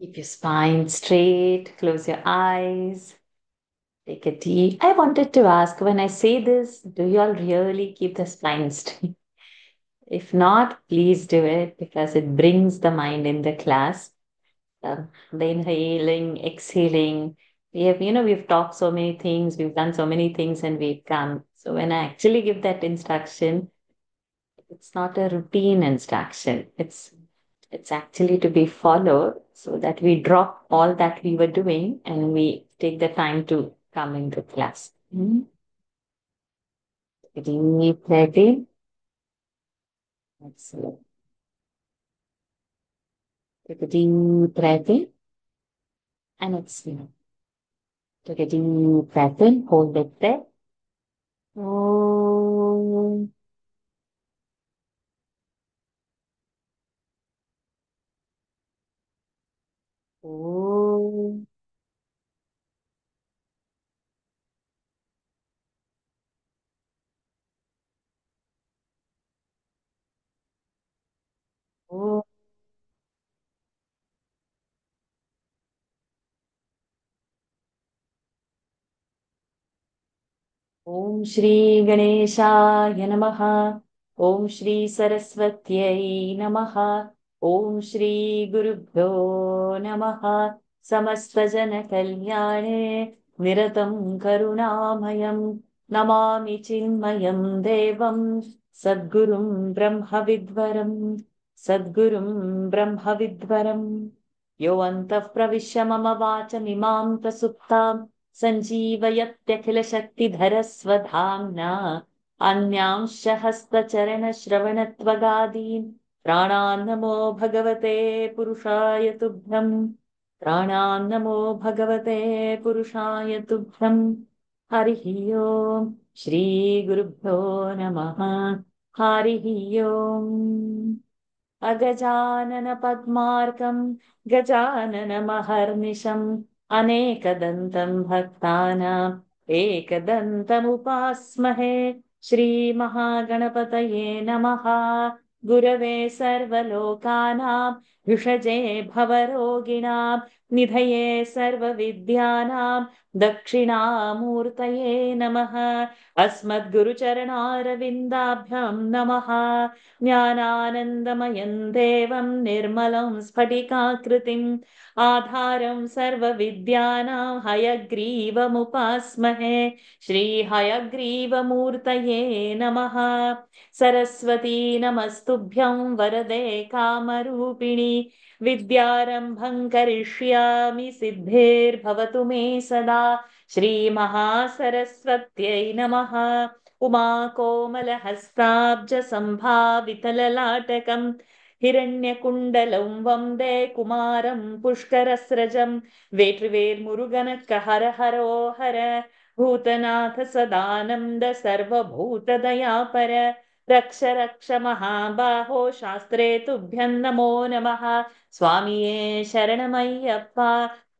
Keep your spine straight, close your eyes, take a deep. I wanted to ask when I say this, do you all really keep the spine straight? If not, please do it because it brings the mind in the class. The inhaling, exhaling. We've talked so many things, we've done so many things, and we've come. So when I actually give that instruction, it's not a routine instruction. It's actually to be followed so that we drop all that we were doing and we take the time to come into class. Deep breath in. Excellent. Take a deep breath in and exhale. Take a deep breath in. Hold it there. Om. Om. Om. ॐ श्री गणेशाय नमः। ॐ श्री सरस्वत्यै नमः। ॐ श्री गुरुभ्यो नमः। समस्तजनकल्याणे निरतं करुणामयं नमामि चिन्मयं देवं सद्गुरुं ब्रह्मविद्वरं सद्गुरुं ब्रह्मविद्वरम् यो अन्तः प्रविश्य मम वाचमिमां प्रसुप्ताम् सञ्जीवयत्यखिलशक्तिधरस्वधाम्ना अन्यांश्च हस्तचरणश्रवणत्वगादीन् प्राणान्नमो भगवते पुरुषाय तुभ्यम् प्राणान्नमो भगवते पुरुषाय तुभ्यम् हरिः ओम् श्रीगुरुभ्यो नमः हरिः ओम् अगजाननपद्मार्कं गजाननमहर्निशम् अनेकदन्तं भक्तानाम् एकदन्तमुपास्महे श्रीमहागणपतये नमः गुरवे सर्वलोकानां विषजे भवरोगिणां निधये सर्वविद्यानां दक्षिणामूर्तये नमः अस्मद्गुरुचरणारविन्दाभ्यां नमः ज्ञानानन्दमयं देवं निर्मलं स्फटिकाकृतिम् आधारं सर्वविद्यानां हयग्रीवमुपास्महे श्रीहयग्रीवमूर्तये नमः सरस्वती नमस्तुभ्यं वरदे कामरूपिणि विद्यारम्भं करिष्यामि सिद्धिर्भवतु मे सदा श्रीमहासरस्वत्यै नमः उमाकोमलहस्ताब्जसम्भावितललाटकम् हिरण्यकुण्डलं वन्दे कुमारं पुष्करस्रजं वेट्रिवेर्मुरुगनः हरो हर भूतनाथ सदानन्द सर्वभूतदयापर रक्ष रक्ष महाबाहो शास्त्रे तुभ्यं नमो नमः स्वामिये शरणमय्यप्पा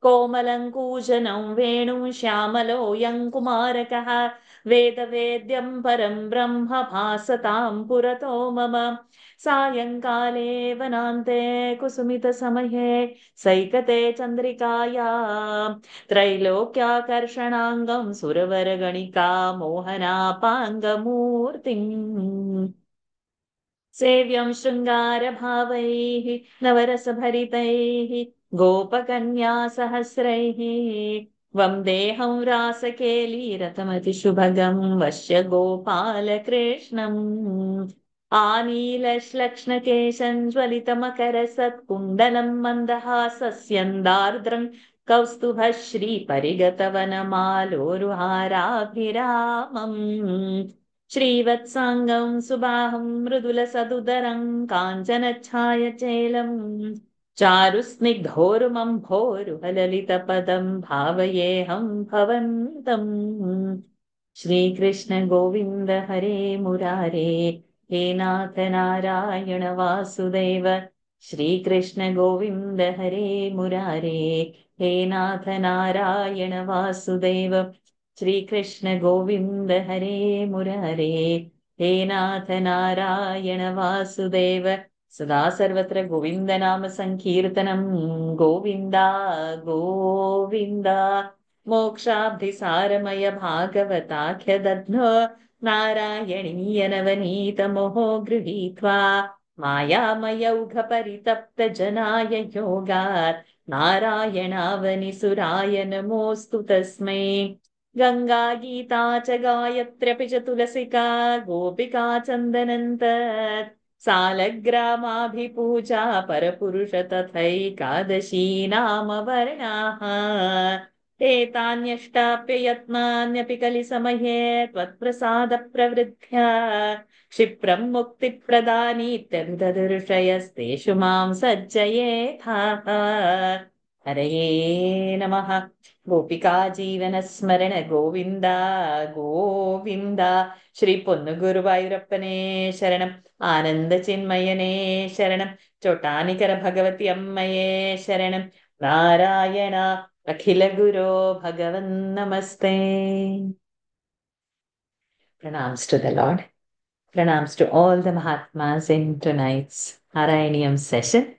कोमलङ्कूजनं वेणुं श्यामलोऽयं कुमारकः वेदवेद्यं परं ब्रह्म भासतां पुरतो मम सायङ्काले वनान्ते कुसुमितसमये सैकते चन्द्रिकाया त्रैलोक्याकर्षणाङ्गं सुरवरगणिका मोहनापाङ्गमूर्तिम् सेव्यं शृङ्गारभावैः नवरसभरितैः गोपकन्यासहस्रैः वन्देऽहं रासकेलीरतमतिशुभगं वश्य गोपालकृष्णम् आनीलश्लक्ष्णकेशं ज्वलितमकरसत्कुण्डलं मन्दहासस्यन्दार्द्रं कौस्तुभश्रीपरिगतवनमालोरुहाराभिरामम् श्रीवत्साङ्गं सुबाहुं मृदुलसदुदरं काञ्चनच्छायचेलम् चारुस्निग्धोरुमम्भोरुहललितपदं भावयेऽहं भवन्तम् श्रीकृष्ण गोविन्द हरे मुरारे हे नाथ नारायण वासुदेव श्रीकृष्ण गोविन्द हरे मुरारे हे नाथ नारायण वासुदेव श्रीकृष्ण गोविन्द हरे मुरारे हे नाथ नारायण वासुदेव सदा सर्वत्र गोविन्दनामसङ्कीर्तनं गोविन्द गोविन्द मोक्षाब्धिसारमय भागवताख्यदध्नो नारायणीयनवनीतमोहो गृहीत्वा मायामयौघपरितप्तजनाय योगात् नारायणावनिसुराय नमोऽस्तु तस्मै गङ्गा गीता च गायत्र्यपि च तुलसिका गोपिका चन्दनन्त सालग्रामाभिपूजा परपुरुष तथैकादशी नाम वर्णाः एतान्यष्टाप्ययत्नान्यपि कलिसमये त्वत्प्रसादप्रवृद्ध्या क्षिप्रं मुक्तिप्रदानीत्यभिदर्शयस्तेषु मां सज्जयेथाः हरये नमः गोपिका जीवनस्मरण गोविन्द गोविन्द श्री पोन्नुगुरुवायूरप्पने शरणम् आनन्दचिन्मयने शरणं चोटानिकर भगवति अम्मये शरणं नारायण अखिलगुरो भगवन् नमस्ते. Pranams to the Lord. Pranams to all the Mahatmas in tonight's Narayaniam session.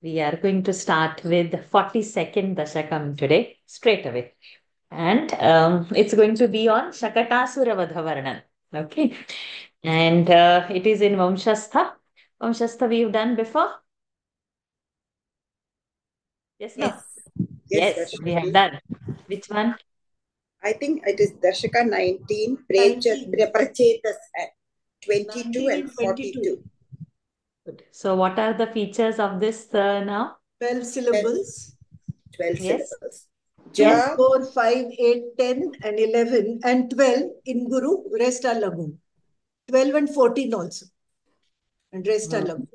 We are going to start with the 42nd Dashakam today, straight away. And it's going to be on Shakatasura Vadhavarnan. Okay. And it is in Vamshastha. Vamshastha we've done before? Yes, no? Yes, we have done. Which one? I think it is Dashaka 19, Prachetas 22 and 42. Good. So what are the features of this now? 12 syllables. 12 Yes. syllables. Yes. 4, 5, 8, 10 and 11 and 12 in Guru, rest are Laghu. 12 and 14 also. And rest are Laghu.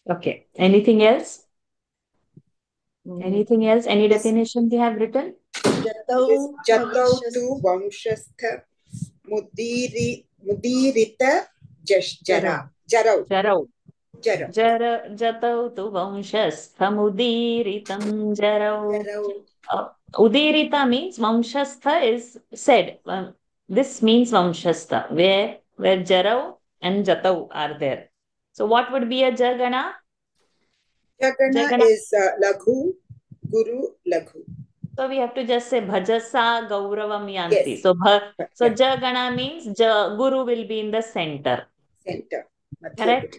Okay. Anything else? Anything else? Any definition we have written? Jatau tu Vamshastha Mudirita Jara. Jarau. Jatau tu Vamshasthamudiritam Jarau. Udirita means Vamshastha is said. This means Vamshastha, where Jarau and Jatau are there. So what would be a Jagana? Jagana is Laghu, Guru Laghu. So we have to just say Bhajasa Gauravam Yanti. Yes. So Jagana means Guru will be in the center. Correct?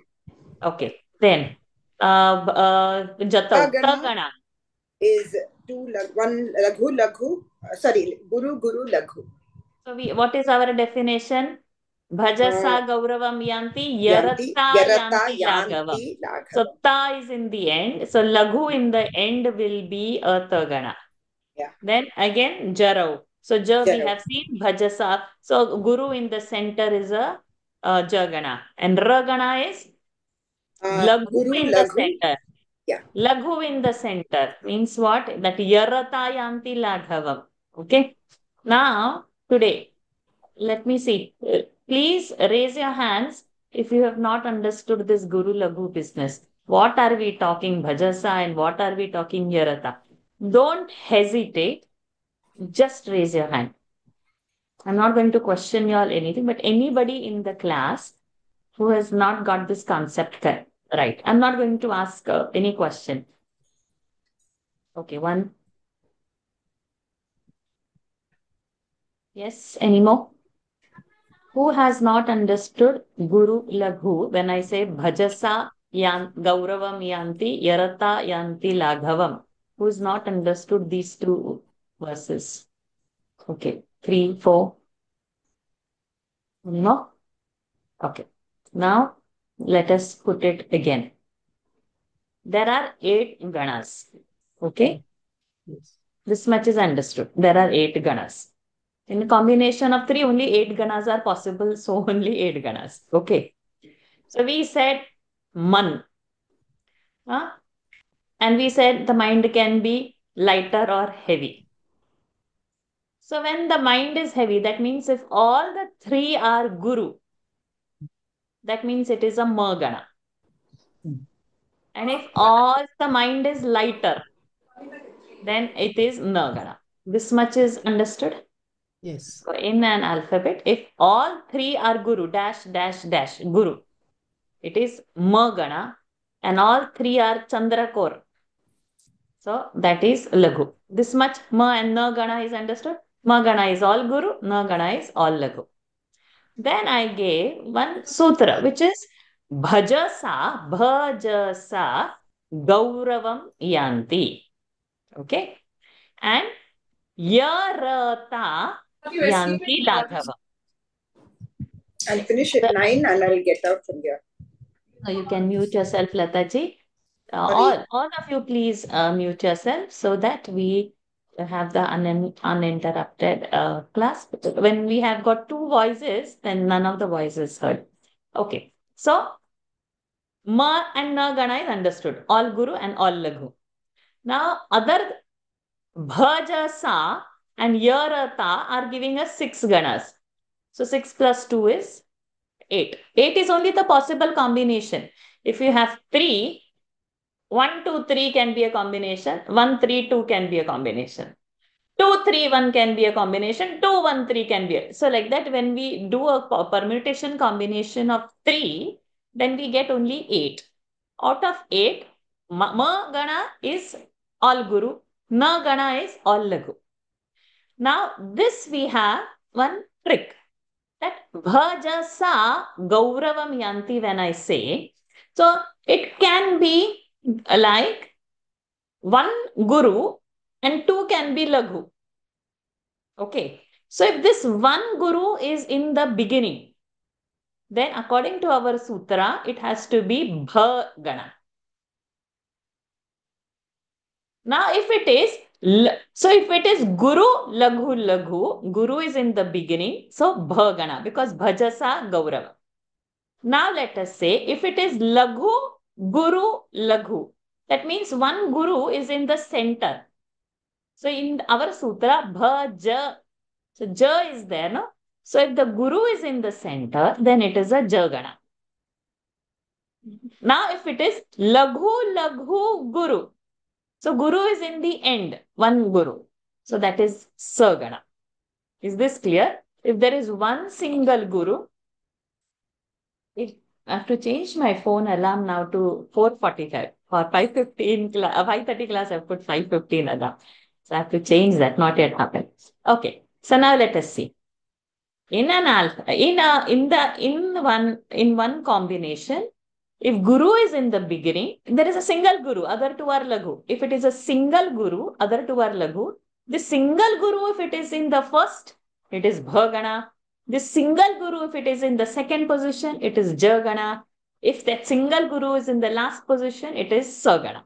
Okay. Then Jatau. Tagana is one Laghu. Guru Laghu. So what is our definition? Bhajasa Gauravam Yanti Yarata Yanti Laghavam. So Ta is in the end. So Laghu in the end will be a Tagana. Yeah. Then again Jarau. So we have seen Bhajasa. So Guru in the center is a Jagana. And Ragana is Laghu in the center. Yeah. Laghu in the center means what? That Yarata Yanti Laghavam. Okay. Now, today, let me see. Please raise your hands if you have not understood this Guru Laghu business. What are we talking Bhajasa and what are we talking Yarata? Don't hesitate. Just raise your hand. I'm not going to question you all anything, but anybody in the class who has not got this concept right. I'm not going to ask any question. Okay, one. Yes, any more? Who has not understood Guru Laghu when I say Bhajasa Gauravam Yanti Yarata Yanti Laghavam? Who has not understood these two verses? Okay, 3, 4. No? Okay. Now, let us put it again. There are 8 ganas. Okay? Yes. This much is understood. There are 8 ganas. In a combination of 3, only 8 ganas are possible. So, only 8 ganas. Okay. So, we said man. And we said the mind can be lighter or heavy. So, when the mind is heavy, that means if all the 3 are Guru, that means it is a Magana. And if all the mind is lighter, then it is Nagana. This much is understood? Yes. So in an alphabet, if all 3 are Guru, dash, dash, dash, Guru, it is ma gana, and all three are chandrakor. So that is laghu. This much ma and na gana is understood. Ma gana is all guru, na gana is all laghu. Then I gave one sutra, which is bhajasa gauravam yanti. Okay. And yarata yanti laghavam. I'll finish at 9 and I'll get out from here. You can mute yourself, Lataji. Sorry. All of you, please mute yourself so that we have the uninterrupted class. When we have got two voices, then none of the voices heard. Okay. So, ma and na gana is understood. All guru and all laghu. Now, other bhaja sa and yarata are giving us 6 ganas. So, 6 plus 2 is 8. 8 is only the possible combination. If you have 3, 1, 2, 3 can be a combination. 1, 3, 2 can be a combination. 2, 3, 1 can be a combination. 2, 1, 3 can be. So like that, when we do a permutation combination of 3, then we get only 8. Out of 8, ma gana is all guru. Na gana is all laghu. Now this we have one trick. That bhajasa gauravam yanti when I say. So it can be like one guru and 2 can be laghu. Okay. So if this one guru is in the beginning, then according to our sutra, it has to be bha gana. Now if it is, so if it is guru, laghu, guru is in the beginning, so bha gana, because bhajasa gaurava. Now let us say, if it is laghu, guru, laghu, that means one guru is in the center. So in our sutra, bhaja, so ja is there, no? So if the guru is in the center, then it is a jagana. Now if it is laghu, guru, so guru is in the end, one guru. So that is sagana. Is this clear? If there is one single guru, I have to change my phone alarm now to 4:45. For 5:15 5:30 class, I've put 5:15 alarm. So I have to change that, not yet happened. Okay. So now let us see. In an alpha, in one combination, if guru is in the beginning, there is a single guru, other two are laghu. If it is a single guru, other two are laghu. The single guru, if it is in the first, it is bhagana. The single guru, if it is in the second position, it is jagana. If that single guru is in the last position, it is sagana.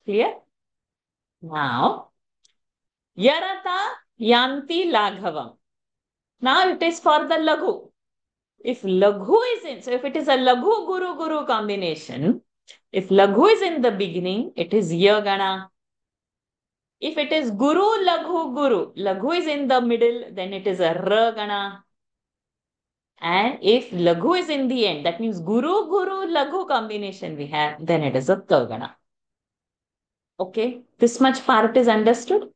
Clear? Now, yarata yanti laghavam. Now it is for the laghu. If laghu is in, so if it is a laghu guru combination, if laghu is in the beginning, it is yagana. If it is guru, laghu is in the middle, then it is a ragana. And if laghu is in the end, that means guru, laghu combination we have, then it is a tagana. Okay, this much part is understood.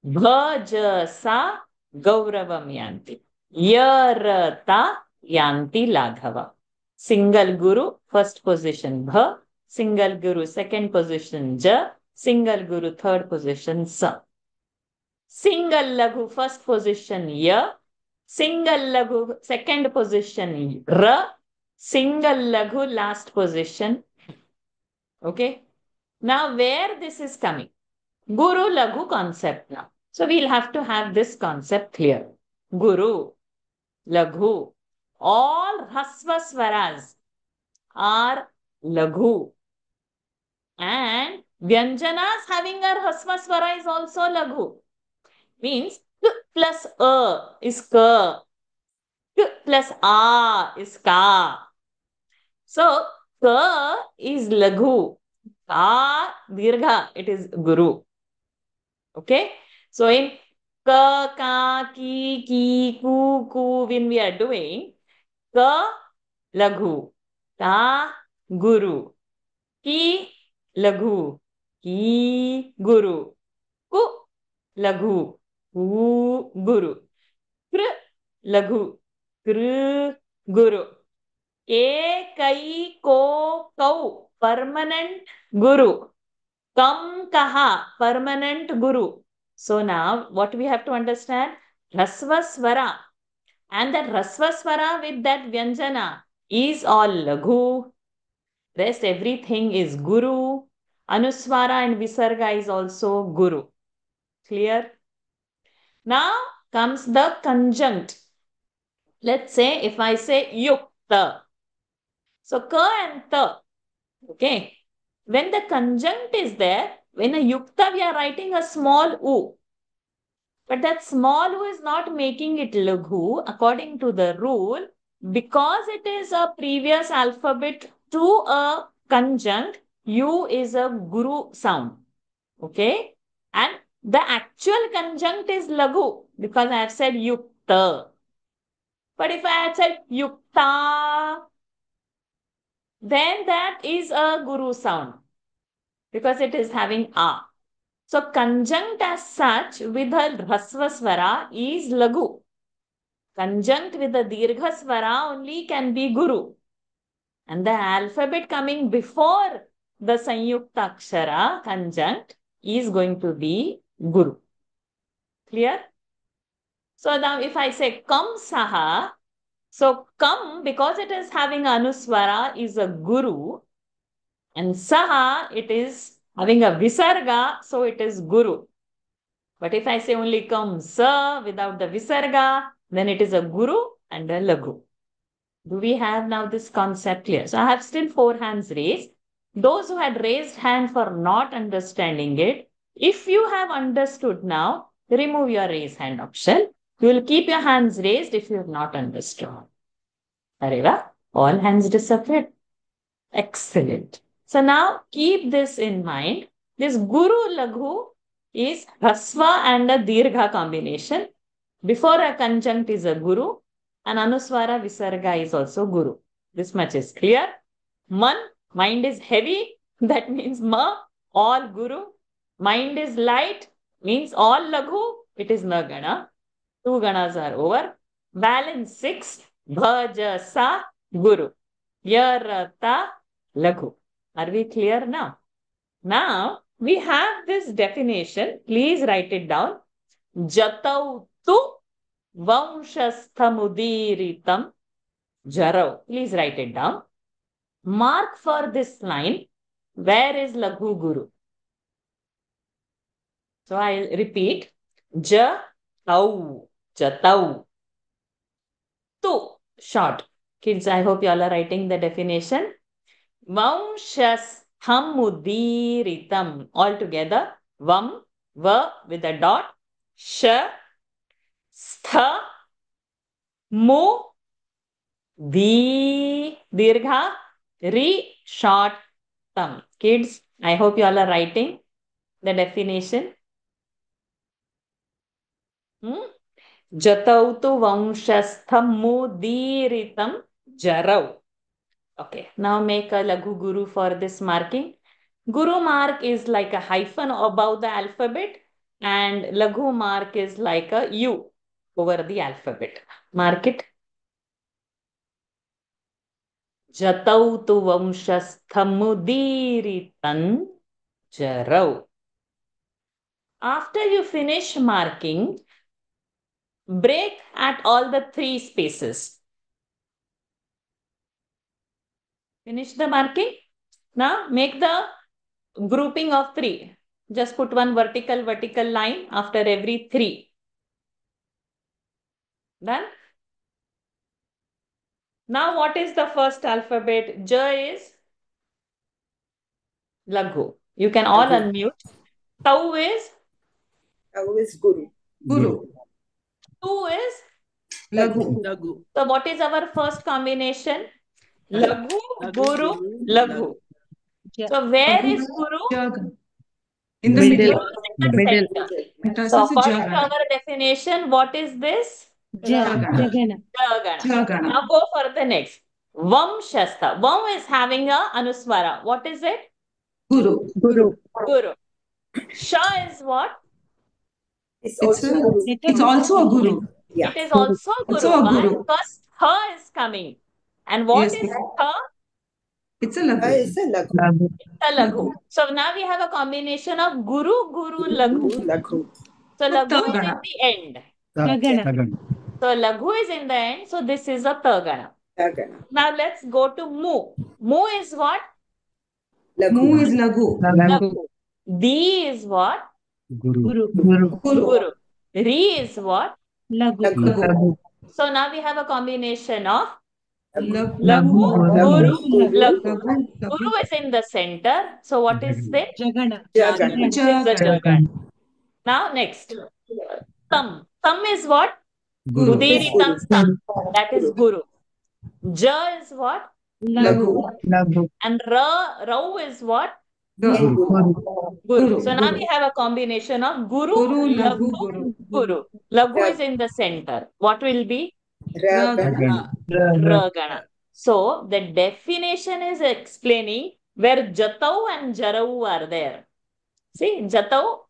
Bhajasa gauravam yanti. Yarata yanti laghava. Single guru, first position bha. Single guru, second position ja. Single guru, third position sa. Single laghu, first position ya. Single laghu, second position ra. Single laghu, last position. Okay. Now where this is coming? Guru laghu concept now. So we'll have to have this concept clear. Guru, laghu, all hasva swaras are laghu. And vyanjanas having a hasva swara is also laghu. Means k plus a is ka. K plus a is ka. So ka is laghu. Ka dirgha, it is guru. Okay. So in ka, ka, ki, ku, when we are doing ka, laghu, ka, guru, ki, laghu, ki, guru, ku, laghu, ku, guru, kr, laghu, kr, guru. Ke, kai, ko, kau, permanent guru. Kam, kaha, permanent guru. So now what we have to understand? Rasva swara. And that rasva swara with that vyanjana is all laghu. Rest everything is guru. Anuswara and visarga is also guru. Clear? Now comes the conjunct. Let's say if I say yukta. So ka and ta. Okay. When the conjunct is there, when a yukta we are writing a small u. But that small u is not making it laghu according to the rule, because it is a previous alphabet to a conjunct. U is a guru sound. Okay. And the actual conjunct is laghu because I have said yukta. But if I had said yukta, then that is a guru sound because it is having a. So conjunct as such with a rasva swara is laghu. Conjunct with the dirgha swara only can be guru. And the alphabet coming before the sanyukta akshara conjunct is going to be guru. Clear? So now if I say kam saha, so kam, because it is having anuswara, is a guru. And saha, it is having a visarga, so it is guru. But if I say only kam sa without the visarga, then it is a guru and a laghu. Do we have now this concept clear? So I have still 4 hands raised. Those who had raised hand for not understanding it, if you have understood now, remove your raise hand option. You will keep your hands raised if you have not understood. Areva, all hands disappeared. Excellent. So now keep this in mind. This guru laghu is hasva and a dirgha combination. Before a conjunct is a guru, and anuswara visarga is also guru. This much is clear. Man, mind is heavy. That means ma, all guru. Mind is light, means all laghu. It is nagana. 2 ganas are over. Balance 6. Bhaja sa guru. Yarata laghu. Are we clear now? Now we have this definition. Please write it down. Jatau tu Vamshasthamudiritam Jarav. Please write it down. Mark for this line. Where is Laghu Guru? So I'll repeat. Jatau. Jatau. Tu. Short. Kids, I hope you all are writing the definition. Vamshasthamudiritam. All together. Vam. Va with a dot. Sh. Stha. Mu. Dirgha, Ri, short, tam. Kids, I hope you all are writing the definition. Jatautu vamshastham mudiritam jarav. Okay, now make a laghu guru for this marking. Guru mark is like a hyphen above the alphabet, and laghu mark is like a U over the alphabet. Mark it. Jatau tu vamshasthamudiritan jarau. After you finish marking, break at all the 3 spaces. Finish the marking. Now make the grouping of 3. Just put one vertical line after every 3. Done? Now what is the first alphabet? J is laghu. You can all unmute. Tau is? Tau is guru. Guru. Tu is? Laghu. Laghu. So what is our first combination? Laghu, Guru, Laghu. So where is Guru? In the middle. Middle. So So according to our definition, what is this? Jagana. Jagana. Now go for the next. Vamshastha. Vam is having a anuswara. What is it? Guru. Guru. Sha is what? It's also guru. It's also a guru. Yeah. It is also Guru. Also a Why? guru. Because ha is coming. And what Yes. is tha? It's a lagu. It's a laghu. A laghu. So now we have a combination of guru, guru, laghu. Laghu. So laghu is in Tagana. the end. Tagana. So laghu is in the end. So this is a tagana. Tagana. Now let's go to mu. Mu is what? Mu Laghu. is lagu. Laghu. Di is what? Guru. Guru. Guru. Ri is what? Lagu. Lagu. So now we have a combination of Lagu. laghu, guru, laghu. Lagu. Guru is in the center. So what is there? Jagana. Jagana. This is the jagana. Now next. Tam. Tam is what? Guru. Udiritam tam. That is guru. Ja is what? Lagu. And Rau is what? Guru. Guru. So now we have a combination of guru, Guru, laghu, lagu, guru. Laghu is in the center. What will be? Ragana. Ragana. So the definition is explaining where Jatau and Jarau are there. See, Jatau,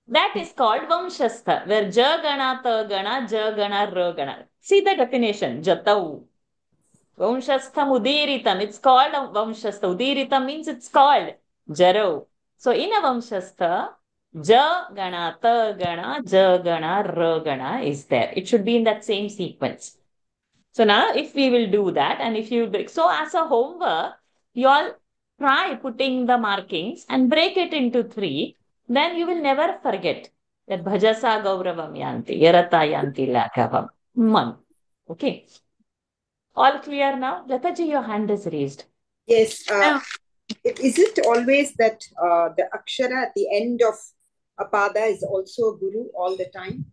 that is called Vamshastha, where Jagana, Tagana, Jagana, Ragana. See the definition, Jatau. Vamshastha Udiritam. It's called a Vamshastha. Udiritam means it's called Jarau. So in a Vamshastha, Ja Gana, Ta Gana, Ja Gana, Ra Gana is there. It should be in that same sequence. So now if we will do that and if you break, so as a homework, you all try putting the markings and break it into 3, then you will never forget that Bhajasa Gauravam Yanti, Yarata Yanti Laghavam. Man. Okay. All clear now? Lataji, your hand is raised. Yes. Is it always that the akshara at the end of a pada is also a guru all the time?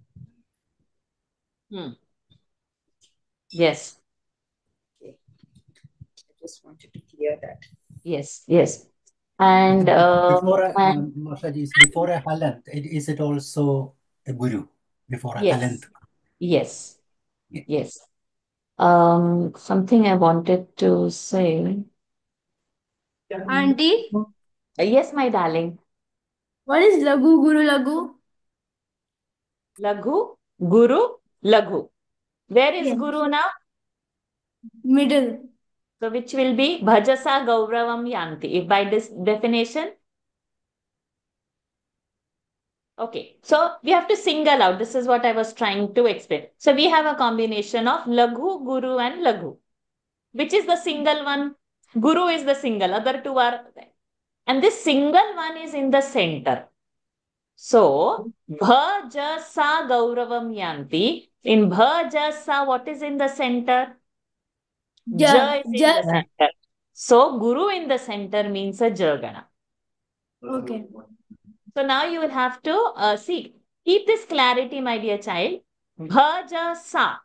Yes. Okay. I just wanted to clear that. Yes. Yes. And before a halant, is it also a guru before a yes. halant? Yes. Yeah. Yes. Something I wanted to say. Auntie, Yes, my darling. what is Lagu Guru Lagu? Laghu, Guru, Laghu. Where is Yes. Guru now? Middle. So which will be Bhajasa Gauravam Yanti. If by this definition. Okay. So we have to single out. This is what I was trying to explain. So we have a combination of Laghu, Guru and Laghu. Which is the single one? Guru is the single. Other two are there. And this single one is in the center. So, Bhajasa Gauravam Yanti. In Bhajasa, what is in the center? Ja is in the center. So, Guru in the center means a Jagana. Okay. So, now you will have to see. Keep this clarity, my dear child. Bhajasa.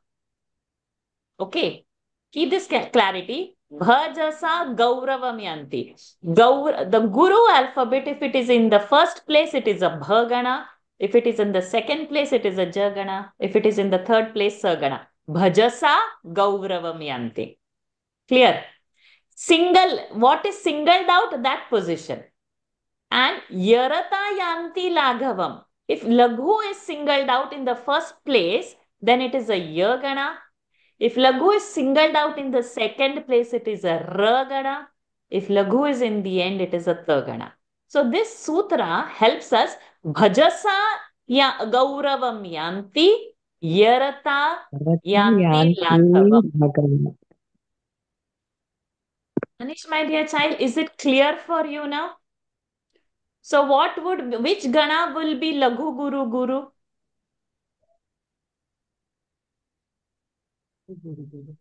Okay. Keep this clarity. Bhajasa Gauravam Yanti. The Guru alphabet, if it is in the first place, it is a Bhagana. If it is in the second place, it is a Jagana. If it is in the third place, Sagana. Bhajasa Gauravam Yanti. Clear? What is singled out? That position. And Yarata Yanti Laghavam. If Laghu is singled out in the first place, then it is a Yagana. If Laghu is singled out in the second place, it is a Ragana. If Laghu is in the end, it is a Tagana. So this sutra helps us Bhajasa Gauravam Yanti Yarata Yanti Laghavam. Manish, my dear child, is it clear for you now? So which Gana will be Laghu Guru Guru?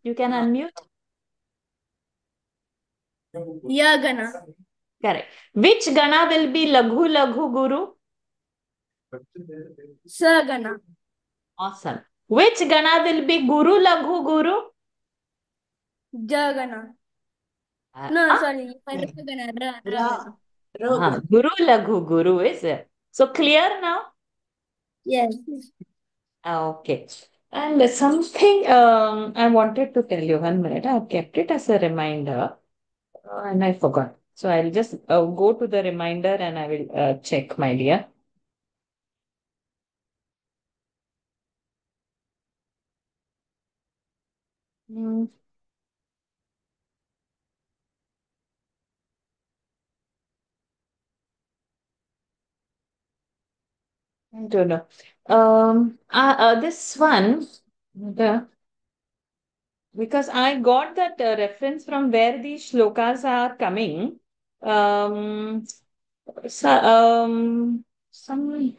You can unmute. Yagana. Correct. Which Gana will be Laghu Laghu Guru? Sagana. Awesome. Which Gana will be Guru Laghu Guru? Jagana. No, sorry. Ragana. Ra. Guru Laghu Guru is it? So clear now? Yes. Okay. And something I wanted to tell you 1 minute. I have kept it as a reminder and I forgot. So I'll just go to the reminder and I will check, my dear. I don't know. This one, the, because I got that reference from where these shlokas are coming. Um, so, some,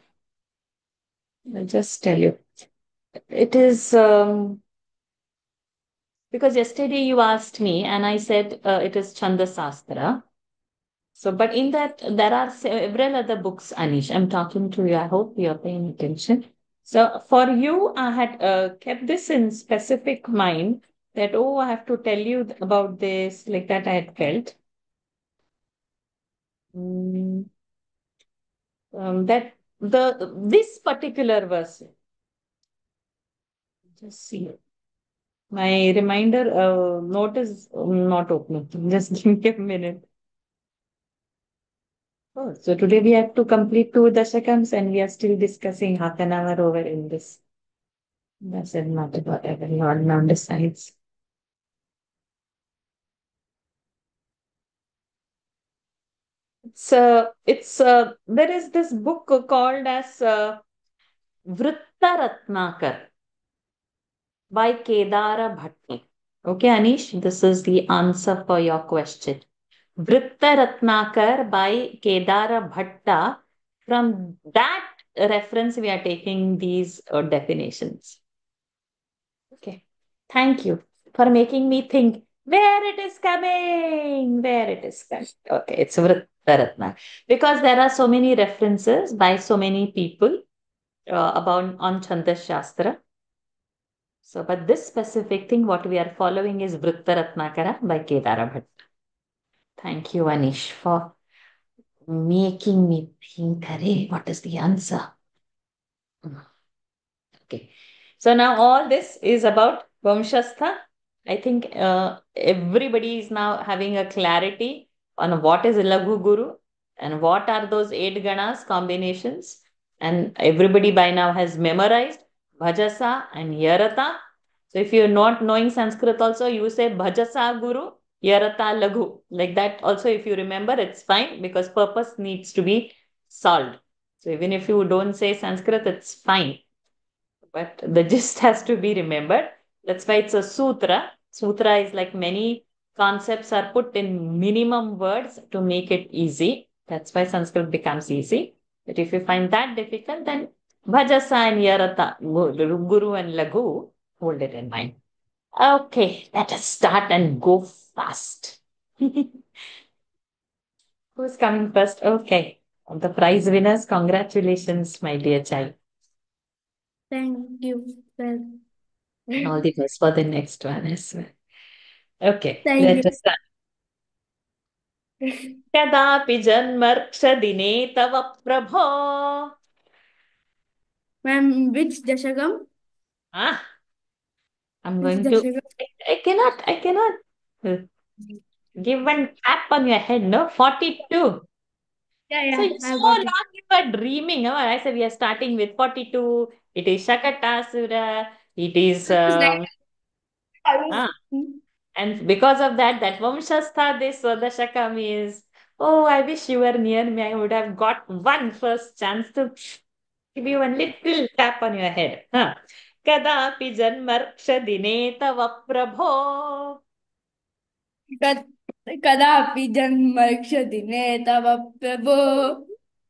I'll just tell you. It is because yesterday you asked me, and I said it is Chanda Sastra. So, but in that, there are several other books, Anish. I'm talking to you. I hope you're paying attention. So, for you, I had kept this in specific mind that, oh, I have to tell you about this, like that I had felt. Mm, that this particular verse, just see. My reminder note is not opening. Just give me a minute. Oh, so today we have to complete 2 dashakams and we are still discussing half an hour over in this. Doesn't matter whatever Lord now decides. There is this book called as Vritta Ratnakar by Kedara Bhatti. Okay, Anish, this is the answer for your question. Vritta Ratnakar by Kedara Bhatta. From that reference, we are taking these definitions. Okay. Thank you for making me think where it is coming, where it is coming. Okay, it's Vrittaratna. Because there are so many references by so many people about on Chandas Shastra. So, but this specific thing, what we are following is Vrittaratnakara by Kedara Bhatt. Thank you, Anish, for making me think, "Arey, what is the answer?" Okay. So now all this is about Vamshastha. I think everybody is now having a clarity on what is Laghu Guru and what are those 8 ganas combinations. And everybody by now has memorized Bhajasa and Yarata. So if you're not knowing Sanskrit also, you say Bhajasa Guru, Yarata Laghu. Like that also, if you remember, it's fine because purpose needs to be solved. So even if you don't say Sanskrit, it's fine. But the gist has to be remembered. That's why it's a sutra. Sutra is like many concepts are put in minimum words to make it easy. That's why Sanskrit becomes easy. But if you find that difficult, then Bhajasa and Yarata, Guru and Laghu, hold it in mind. Okay, let us start and go fast. Who's coming first? Okay. The prize winners, congratulations, my dear child. Thank you. Well, All the best for the next one as well. Okay, thank let you. us start. कदापि जन्मर्क्षदिने तव प्रभो. Ma'am, which dashakam? Ah, I'm Which going to. dashakam? I cannot give one tap on your head. No, 42. So Yeah, so I got it. long you were dreaming. Oh, I said we are starting with 42. It is Shakatasura. It is ah. And because of that, that Vamshastha, this Dashakam is, oh, I wish you were near me. I would have got one first chance to give you one little tap on your head. Huh? Kadapi janmarkshadine tava prabho. कदापि जन्मर्क्षदिने तव प्रभो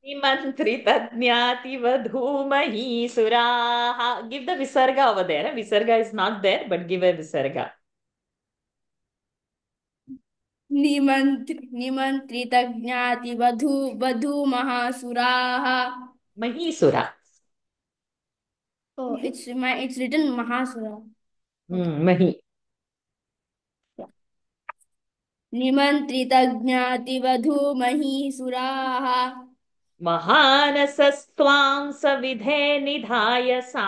Nimantritadnyati vadhumahi suraha. Give the Visarga over there. Visarga is not there, but give a Visarga. निमन्त्रितज्ञाति वधू महासुराः. Mahisura. Oh, it's written Mahasura. Mahi. निमन्त्रितज्ञाति वधू महीसुराः. महानसस्त्वां सविधे निधाय सा.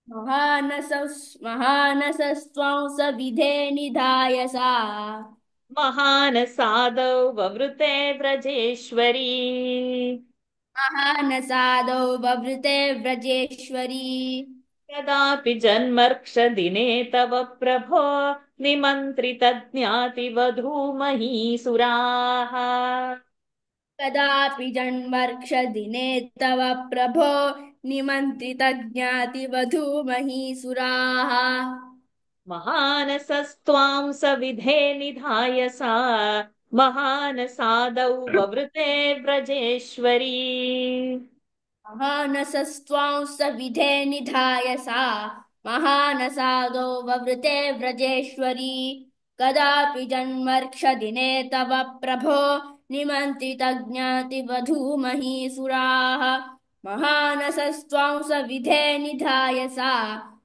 महानसस्त्वां सविधे निधाय सा. महानसादौ ववृते व्रजेश्वरी. महानसादौ बभृते व्रजेश्वरी. कदापि जन्मर्क्षदिने तव प्रभो निमन्त्रितज्ञातिवधूमहीसुराः. कदापि जन्मर्क्षदिने तव प्रभो निमन्त्रितज्ञातिवधूमहीसुराः महानसस्त्वां सविधे निधाय सा महानसादौ ववृते व्रजेश्वरी महानसस्त्वां सविधे निधाय सा महानसादो ववृते व्रजेश्वरी कदापि जन्मर्क्षदिने तव प्रभो निमन्त्रितज्ञातिवधूमहीसुराः महानसस्त्वां सविधे निधाय सा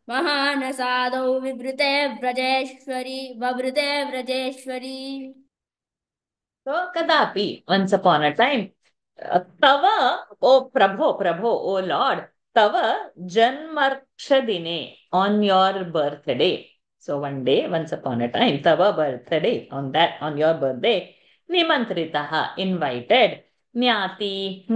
महानसादौ विवृते व्रजेश्वरी ववृते व्रजेश्वरी So kadapi, once upon a time, tava, O Prabho, O Lord, tava janmarkshadine, on your birthday. So one day, once upon a time, tava birthday, on your birthday, nimantritaha, invited, Nyati,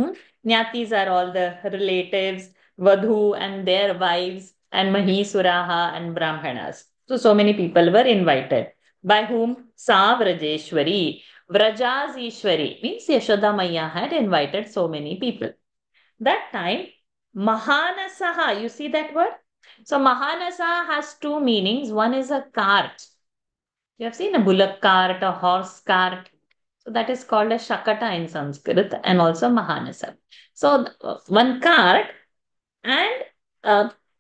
Nyatis are all the relatives, Vadhu and their wives, and Mahisuraha and Brahmanas. So many people were invited. By whom? Sa Vrajeshwari. Vrajas Ishwari means Yashoda Maya had invited so many people. That time, Mahanasaha, you see that word? So Mahanasa has two meanings. One is a cart. You have seen a bullock cart, a horse cart. So that is called a Shakata in Sanskrit and also Mahanasa. So one cart and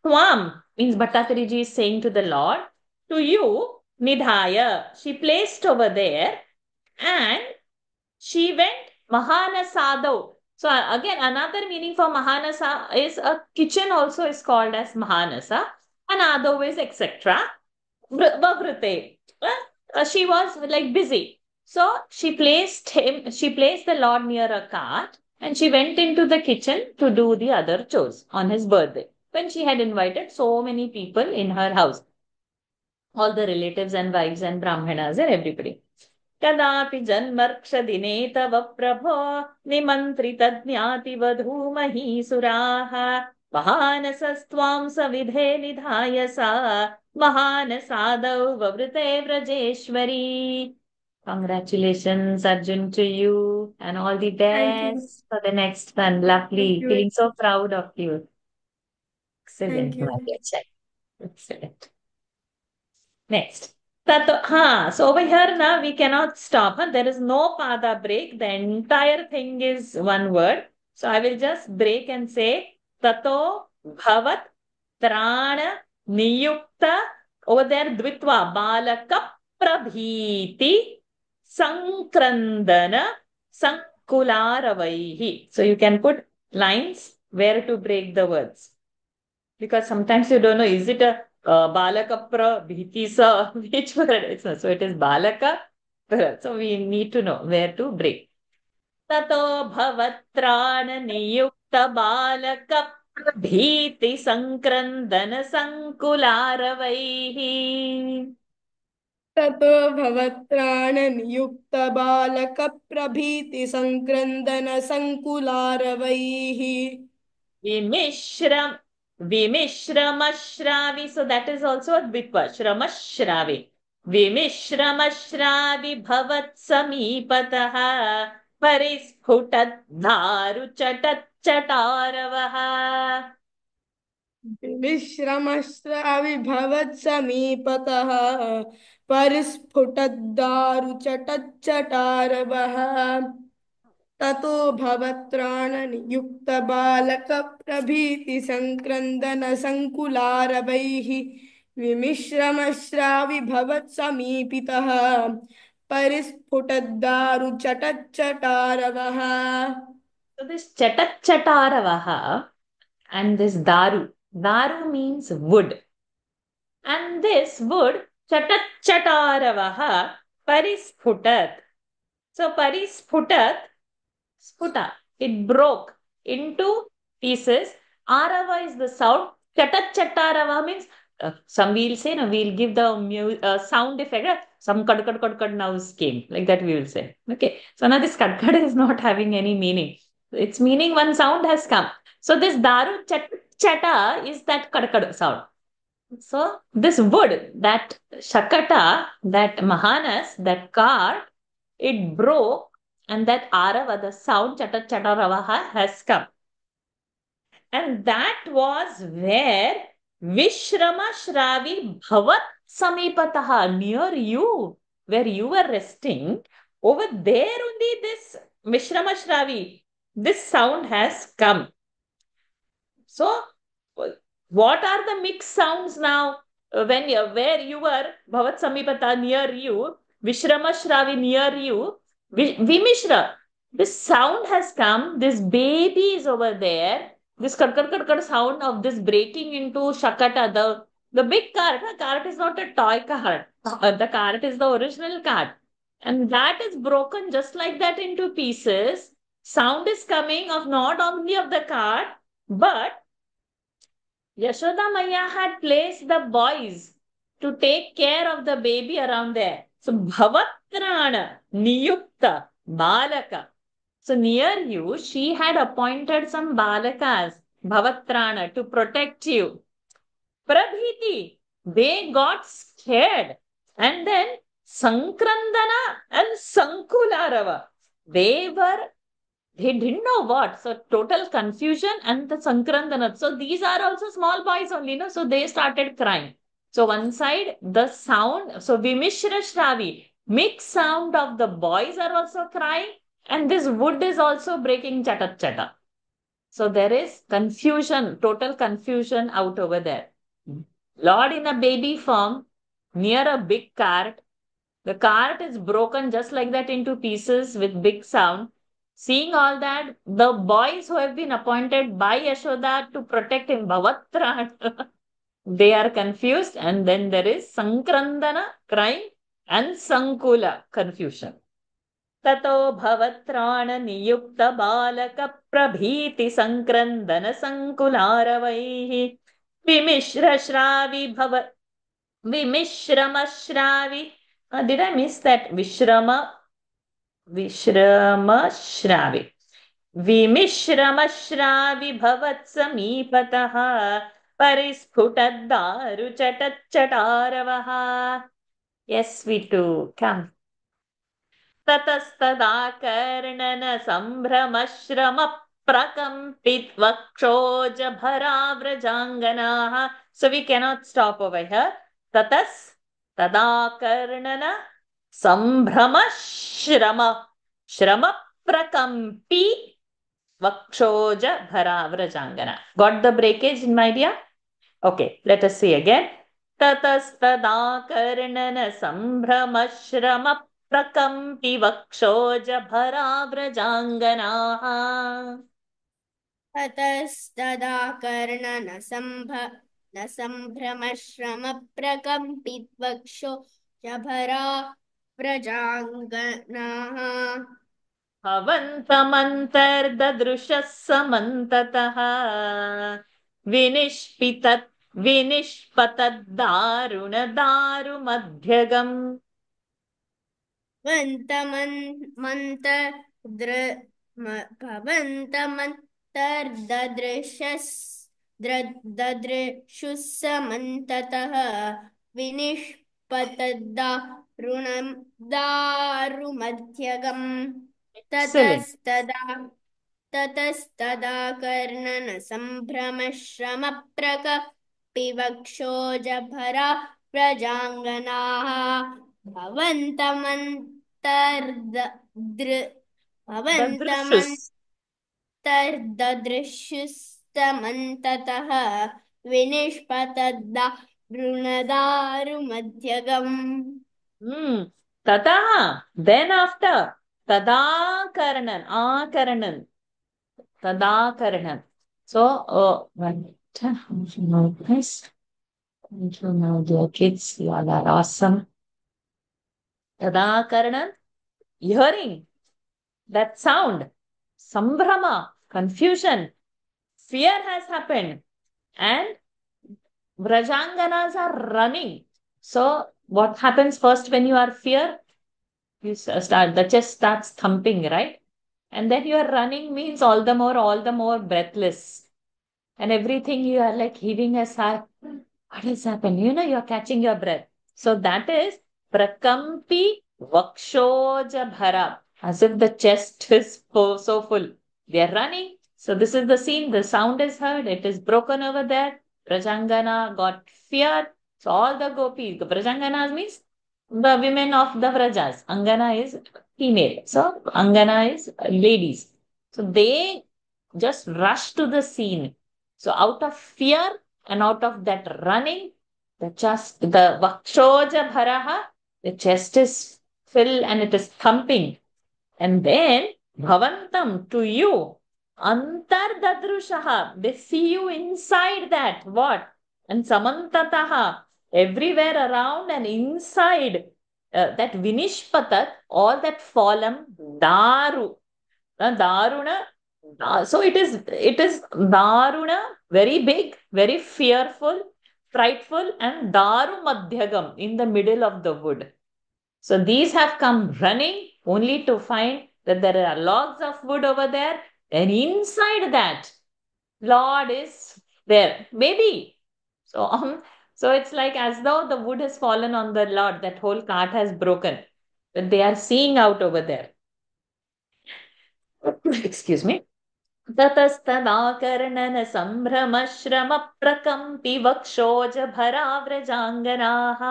Twam means Bhattakariji is saying to the Lord, to you, Nidhaya, she placed over there and she went Mahanasado. So again, another meaning for Mahanasa is a kitchen also is called as Mahanasa. And Ado is etc. Vavrite. She was like busy. So she placed the Lord near a cart and she went into the kitchen to do the other chores on his birthday. When she had invited so many people in her house. All the relatives and wives and brahmanas and everybody. कदापि जन्मर्क्षदिने तव प्रभो निमन्त्रितज्ञातिवधूमहीसुराः महानसस्त्वां सविधे निधाय सा महानसादौ ववृते व्रजेश्वरी. Congratulations, Arjun, to you and all the Thank you. best for the next one. Lovely. Thank you. Feeling so proud of you. Excellent, Thank you. my dear child. Excellent. Next. So over here now we cannot stop. There is no pada break. The entire thing is one word. So I will just break and say Tato Bhavat Trana Niyukta. Over there Dvitva Balaka Prabhiti Sankrandana Sankularavahi. So you can put lines where to break the words. Because sometimes you don't know, is it a Balaka Prabhiti sa? Which word it's not. So it is Balaka. So we need to know where to break. Tato Bhavatrana Niyukta Balaka Prabhiti Sankrandana Sankularavahi. ततो भवत्राणनियुक्तबालकप्रभीतिसङ्क्रन्दनसङ्कुलारवैः Vimishramashravi. So that is also a Dvitva. Shramashravi. Vimishramashravi bhavat samipataha parisphutat dharu chatat chataravaha. विश्रमश्राविभवत्समीपतः परिस्फुटद्दारुचटच्चटारवः ततो भवत्राणनियुक्तबालकप्रभीतिसङ्क्रन्दनसङ्कुलारवैः विमिश्रमश्राविभवत्समीपितः परिस्फुटद्दारुचटच्चटारवः. So this chatat chataravaha and this daru. Daru means wood. And this wood, chatat chataravaha parisphutat. So parisphutat, sputa, it broke into pieces. Arava is the sound. Chatat chatarava means some we'll say, no, we'll give the sound effect. Some kad kad kad kad now came. Like that we will say. Okay. So now this kad kad is not having any meaning. Its meaning one sound has come. So this daru chata is that kad kad sound. So this wood, that shakata, that mahanas, that cart, it broke And that arava, the sound chatat chataravaha has come. And that was where Vishrama Shravi Bhavat Samipataha, near you, where you were resting, over there only this Vishrama Shravi, this sound has come. So, what are the mixed sounds now? When where you were, Bhavat Samipata near you, Vishrama Shravi near you, Vimishra. This sound has come, this baby is over there, this kar sound of this breaking into Shakata, the big cart. The cart is not a toy cart. The cart is the original cart. And that is broken just like that into pieces. Sound is coming of not only of the cart, but Yashoda Maya had placed the boys to take care of the baby around there. So Bhavatrana Niyukta Balaka. So near you, she had appointed some Balakas, Bhavatrana, to protect you. Prabhiti, they got scared. And then Sankrandana and Sankularava, they didn't know what. So total confusion and the Sankrandana. So these are also small boys only, no? So they started crying. So one side, the sound, so Vimishra Shravi, mixed sound of the boys are also crying, and this wood is also breaking chatat chata. So there is confusion, total confusion out over there. Lord in a baby form, near a big cart. The cart is broken just like that into pieces with big sound. Seeing all that, the boys who have been appointed by Yashoda to protect him, Bhavatrana, they are confused, and then there is Sankrandana, crying, and Sankula, confusion. Tato Bhavatrana Niyukta Balaka Prabhiti Sankrandana Sankularavaih Vimishra Shravi Bhavat Vimishramashravi. Did I miss that? Vishramashravi. Vimishramashravi bhavat samipataha parisputaddaru chatatchataravaha. Yes, we do. Come. ततस्तदाकर्णन सम्भ्रमश्रम प्रकम्पित वक्षोज भराव्रजाङ्गनाः. So we cannot stop over here. Tatas tadakarnana sambhrama shrama prakampi vakshoja bharavrajangana. Got the breakage in my idea? Okay, let us see again. Tatastadakarnana sambhrama shrama prakampi vakshoja bharavrajanganaः. ततस्तदा न सम्भ्रमश्रमप्रकम्पितवक्षो जभरा प्रजाङ्गनाः भवन्तमन्तर्ददृशः समन्ततः विनिष्पतद्दारुणदारुमध्यगम् ददृशुस्समन्ततः विनिष्पतद्दारुणं दारुमध्यगम् ततस्तदा Karnan सम्भ्रमश्रमप्रकपिवक्षोजभरा प्रजाङ्गनाः भवन्तमन्तर्ददृशुस्तमन्ततः विनिष्पतद्दारुणदारुमध्यगम्. Tataha. Then after Tadakarnan, Akarnan, Tadakarnan. So, nice. Thank you, my dear kids. You all are awesome. Tadakarnan, hearing that sound, Sambhrama, confusion, fear has happened, and Vrajanganas are running. So, what happens first when you are fear? You start, the chest starts thumping, right? And then you are running means all the more breathless. And everything you are like heaving a sigh. What has happened? You know, you're catching your breath. So that is Prakampi Vakshoja Bhara. as if the chest is so full. They are running. So this is the scene. The sound is heard. It is broken over there. Vrajangana got feared. So all the gopis, the Vrajanganas means the women of the Vrajas. Angana is female. So Angana is ladies. So they just rush to the scene. So out of fear and out of that running, the Vakshoja Bharaha, the chest is filled and it is thumping. And then Bhavantam, to you, Antardadrushaha, they see you inside that. What? And Samantataha, everywhere around and inside that Vinishpatat, all that fallen, Daru. Daruna. So it is Daruna, very big, very fearful, frightful, and Daru Madhyagam in the middle of the wood. So these have come running only to find that there are logs of wood over there, and inside that, Lord is there, maybe. So it's like as though the wood has fallen on the Lord, that whole cart has broken. That they are seeing out over there. Excuse me. ततस्तदाकर्णन सम्भ्रमश्रम प्रकम्पि वक्षोज भराव्रजाङ्गनाः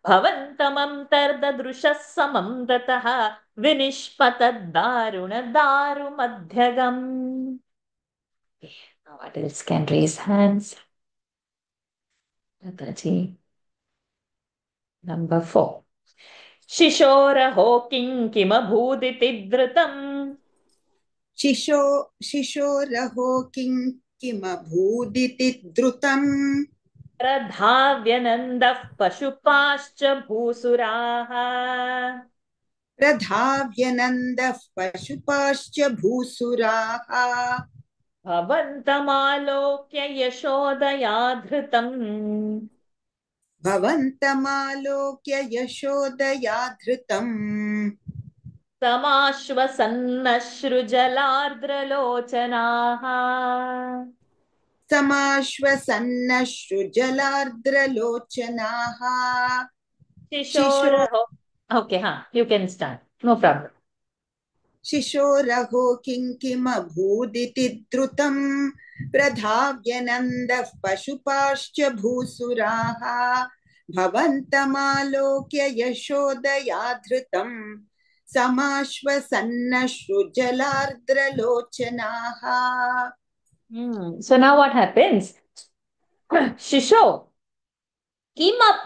भवन्तमन्तर्ददृशः समं ततः विनिष्पतद्दारुण दारुमध्यगम्. Now what else can raise hands? Lataji. Number 4. शिशोरहो किमभूदिति धृतम् शिशोरहो किमभूदिति द्रुतम् प्रधाव्यनन्दः पशुपाश्च भूसुराः प्रधाव्यनन्दः पशुपाश्च भूसुराः भवन्तमालोक्य यशोदया धृतम् भवन्तमालोक्य यशोदया धृतम् समाश्वसन्नश्रुजलार्द्रलोचनाः समाश्वसन्नश्रुजलार्द्रलोचनाः शिशोरहो. Okay, you can start. No problem. शिशोरहो किमभूदिति द्रुतम् प्रधाव्यनन्दः पशुपाश्च भूसुराः भवन्तमालोक्य यशोदया धृतम् समाश्वसन्नश्रुजलार्द्रलोचनाः. So now what happens? Shisho.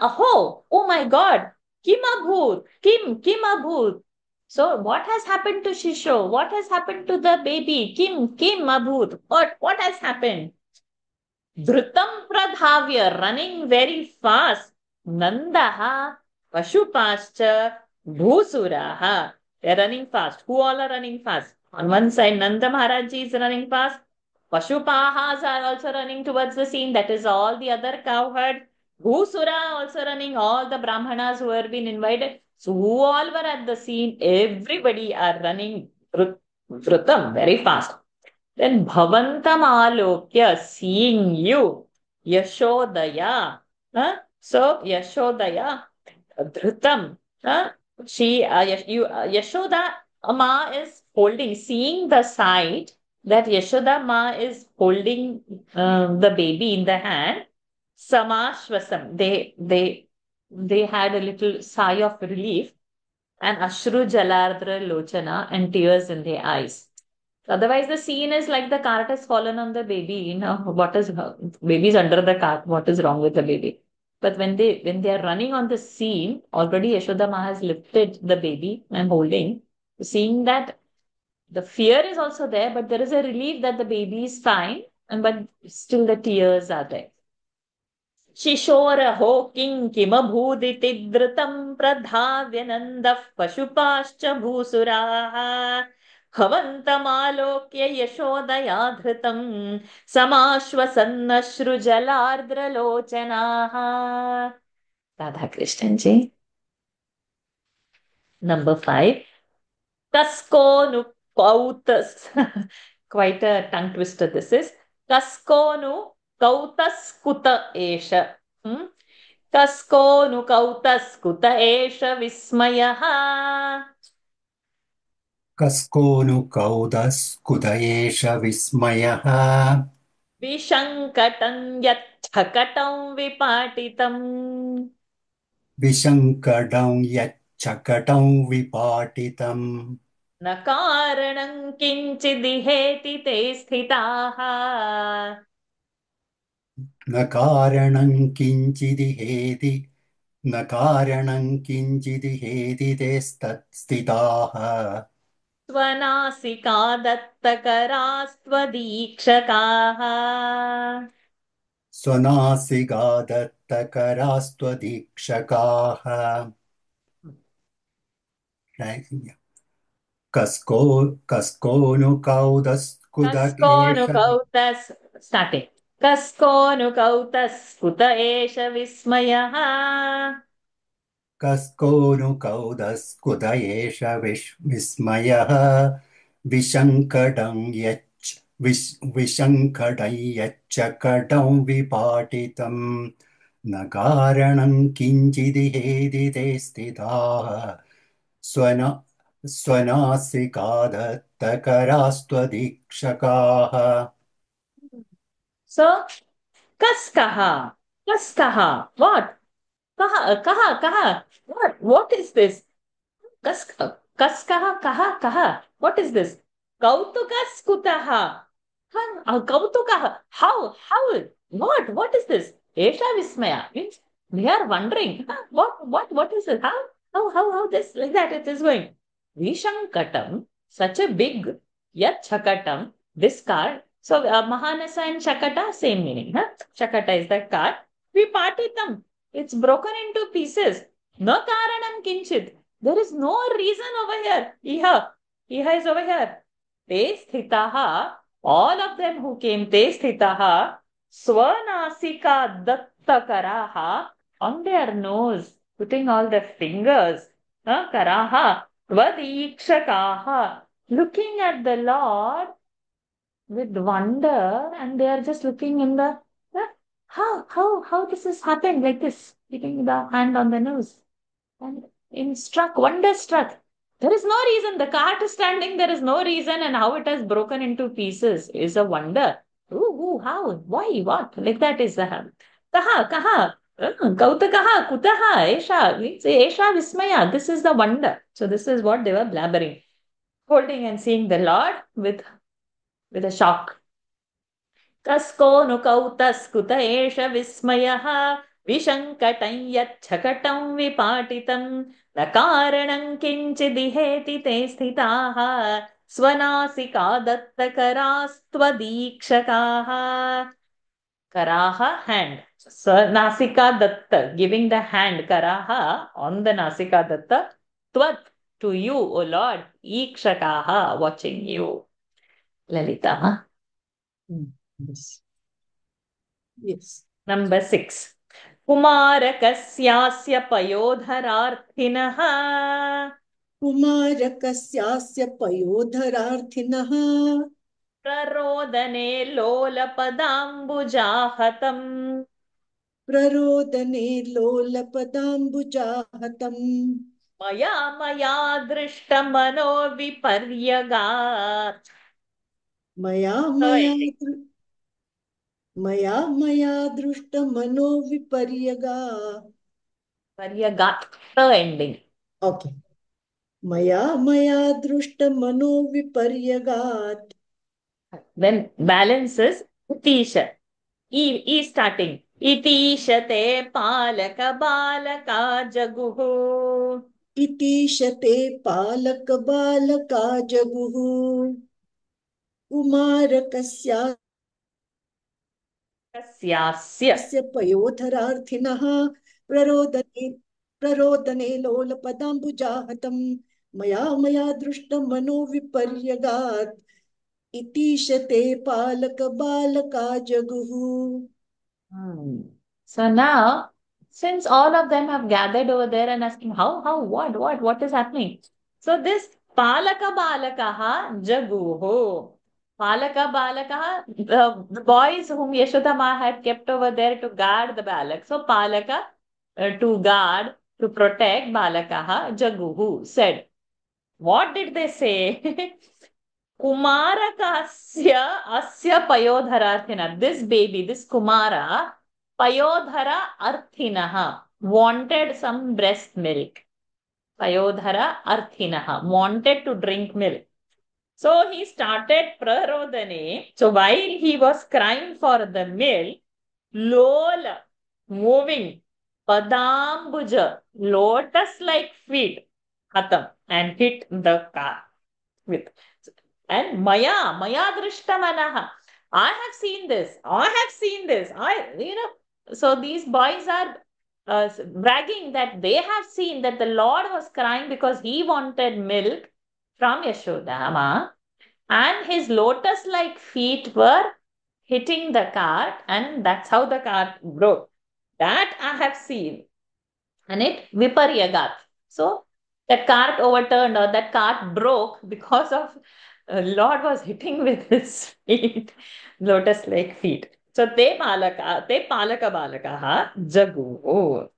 Aho. Oh my God. Kimabhut. Kimabhut. So what has happened to Shisho? What has happened to the baby? Abhut. What has happened? Dhrutam pradhavya, running very fast. Nandaha, Pashupascha, Bhusuraha. They're running fast. Who all are running fast? On one side, Nanda Maharaj is running fast. Pashupahas are also running towards the scene. That is all the other cowherd. Bhusura also running. All the Brahmanas who have been invited. So who all were at the scene? Everybody are running Dhrutam very fast. Then Bhavantam Alokya, seeing you, Yashodaya. So Yashodaya, Dhrutam. Yashoda Ma is holding, seeing the sight that Yashoda Ma is holding the baby in the hand. Samashvasam. They had a little sigh of relief, and Ashru Jalardra Lochana, and tears in their eyes. Otherwise, the scene is like the cart has fallen on the baby. Baby's under the cart? What is wrong with the baby? But when they are running on the scene, already Yashoda Ma has lifted the baby and holding. Seeing that the fear is also there, but there is a relief that the baby is fine, but still the tears are there. शिशोरहो किमभूदिति धृतम् प्रधाव्यनन्दः पशुपाश्च भूसुराः भवन्तमालोक्य यशोदया धृतम् समाश्वसन्नश्रुजलार्द्रलोचनाः. Radha Krishnan ji. Number 5. Kaskonu kautas. Quite a tongue twister this is. Kaskonu kautaskuta esha. Kaskonu kautaskuta esha vismayaha. कस्कोऽनुकौदस्कुत एष विस्मयः विशङ्कटं यच्छकटं विपाटितम् विशङ्कटं यच्चकटं विपाटितम् न कारणं किञ्चिदिहेति ते स्थिताः न कारणं किञ्चिदिहेति न कारणं किञ्चिदिहेति ते स्थिताः स्वनासिकादत्तकरास्त्वदीक्षकाः स्वनासिकादत्तकरास्त्वदीक्षकाः कस्को कस्कोऽनुकौदस्कुत एष कस्कोऽनुकौतस् स्टार्टिङ्ग् कस्कोऽनुकौतस्कुत एष विस्मयः कस्कोऽनुकौदस्कुत एष विस्मयः विशङ्कटं विशङ्कटं यच्चकटं विपाटितम् न कारणं किञ्चिदिहेति ते स्थिताः स्वनासिकादत्तकरास्त्वदीक्षकाः So, kaskaha, what? Kaha, what is this? Kaskaha, kaha, what is this? Kautukaskutaha. Kautukaha, how, what is this? Esha Vismaya, means they are wondering, what is it? How this, like that it is going. Vishankatam, such a big, yat chakatam, this card. So, Mahanasa and Shakata, same meaning. Huh? Shakata is the card. Vipatitam, it's broken into pieces. No karanam kinchit. There is no reason over here. Iha is over here. Te sthitaha, all of them who came, te sthitaha, swanasika dattakaraha, on their nose, putting all the fingers, karaha, vadikshakaha, looking at the Lord with wonder, and they are just looking in the, how this has happened like this, keeping the hand on the nose. And wonder struck. There is no reason. The cart is standing, there is no reason, and how it has broken into pieces is a wonder. Ooh, how? Why? What? Like that is the kaha. Kautakaha, kutaha, esha. Means esha vismaya. This is the wonder. So this is what they were blabbering. Holding and seeing the Lord with a shock. कस्कोऽनुकौतस्कुत एष विस्मयः विशङ्कटं यच्छकटं विपाटितं न कारणं किञ्चिदिहेति ते स्थिताः स्वनासिकादत्तकरास्त्वदीक्षकाः Karaha, hand. So, Nasika Datta, giving the hand, Karaha, on the Nasika Datta, Tvat, to you, O Lord, Ikshakaha, watching you. Lalita, huh? Yes. Yes. Number 6. कुमारकस्यास्य पयोधरार्थिनः कुमारकस्यास्य पयोधरार्थिनः प्ररोदने लोलपदाम्बुजाहतम् प्ररोदने लोलपदाम्बुजाहतम् मया दृष्टमनो विपर्यगात् मया दृष्टमनो विपर्यगा पर्यगात् the ending. Okay. मया दृष्टमनो विपर्यगात्. Then balance is Itisha. E starting. Itishate palaka balaka jaguhu. इतीशते पालक बालका जगुः कुमारकस्यास्य Kasyasya. पयोधरार्थिनः प्ररोदने लोलपदाम्बुजाहतम् मया दृष्टमनो विपर्यगात् इतीशते पालक बालका जगुः. So now, since all of them have gathered over there and asking how, what is happening? So this Palaka Balakaha Jaguho. Palaka Balakaha, the boys whom Yashodhama had kept over there to guard the Balak. So Palaka, to guard, to protect Balakaha Jaguhu said, What did they say? Kumarakasya asya payodhararthina. This baby, this Kumara, payodhara arthinaha, wanted some breast milk. Payodhara arthinaha, wanted to drink milk. So he started prarodane. So while he was crying for the milk, Lola, moving, Padambuja, lotus-like feet, Hatam, and hit the car with. And Maya Drishtamanaha. I have seen this. I have seen this. So these boys are bragging that they have seen that the Lord was crying because he wanted milk from Yashodama, and his lotus-like feet were hitting the cart, and that's how the cart broke. That I have seen. And it viparyagat. So that cart overturned or that cart broke because of Lord was hitting with his feet, lotus-like feet. So te palaka balakaha jagu.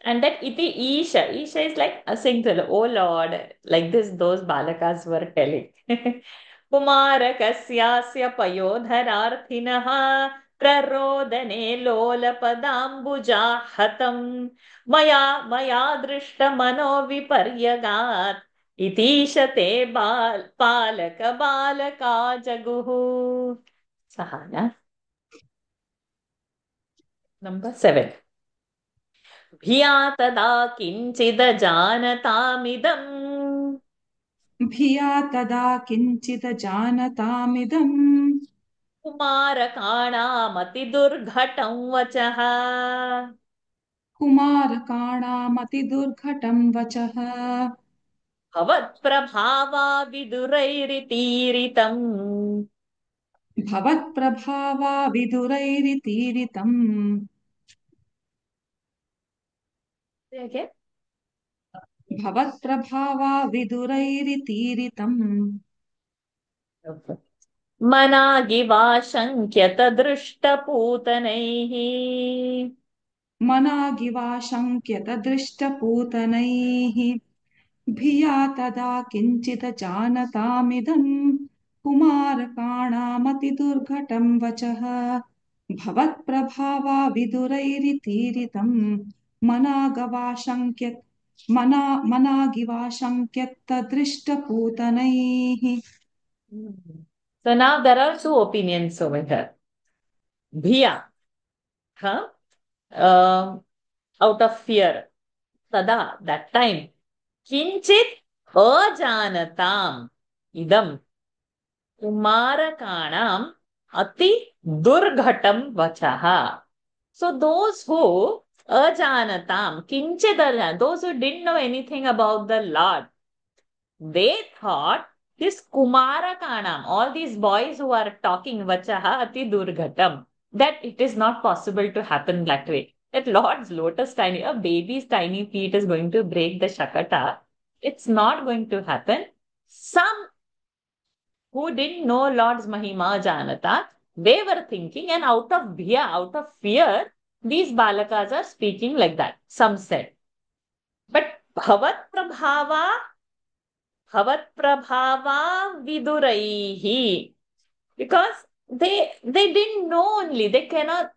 And that iti Isha. Isha is like a single, oh Lord, like this, those balakas were telling. Kumarakasyasya payodhararthinaha prarodane lolapadambujahatam maya drishta mano viparyagat itisha te palaka balaka jaguhu. Sahana. Number 7. भिया तदा किञ्चिदजानतामिदम् भिया तदा किञ्चिदजानतामिदम् कुमारकाणामतिदुर्घटं वचः कुमारकाणामतिदुर्घटं वचः भवत्प्रभावाविदुरैरितीरितम् भवत्प्रभावाविदुरैरितीरितम् again. भवत्प्रभावाविदुरैरितीरितम् मनागिवाशङ्क्यत दृष्टपूतनैः मनागिवाशङ्क्यत दृष्टपूतनैः भिया तदा किञ्चिदजानतामिदम् कुमारकाणामतिदुर्घटं वचः भवत्प्रभावाविदुरैरितीरितम् मनागिवाशङ्क्यत So now there are 2 opinions over here. Bhiya, out of fear. Tada, that time. Kinchit ajanatam idam kumarakanam ati durghatam vachaha. So those who ajanatam, kinchit ajanatam, those who didn't know anything about the Lord, they thought this Kumarakanam, all these boys who are talking vachaha ati durghatam, that it is not possible to happen that way. That Lord's lotus tiny, a baby's tiny feet is going to break the Shakata. It's not going to happen. Some who didn't know Lord's Mahima Janata, they were thinking, and out of bhiya, out of fear, these balakas are speaking like that. Some said. But Bhavat Prabhava viduraihi. Because they didn't know only. They cannot,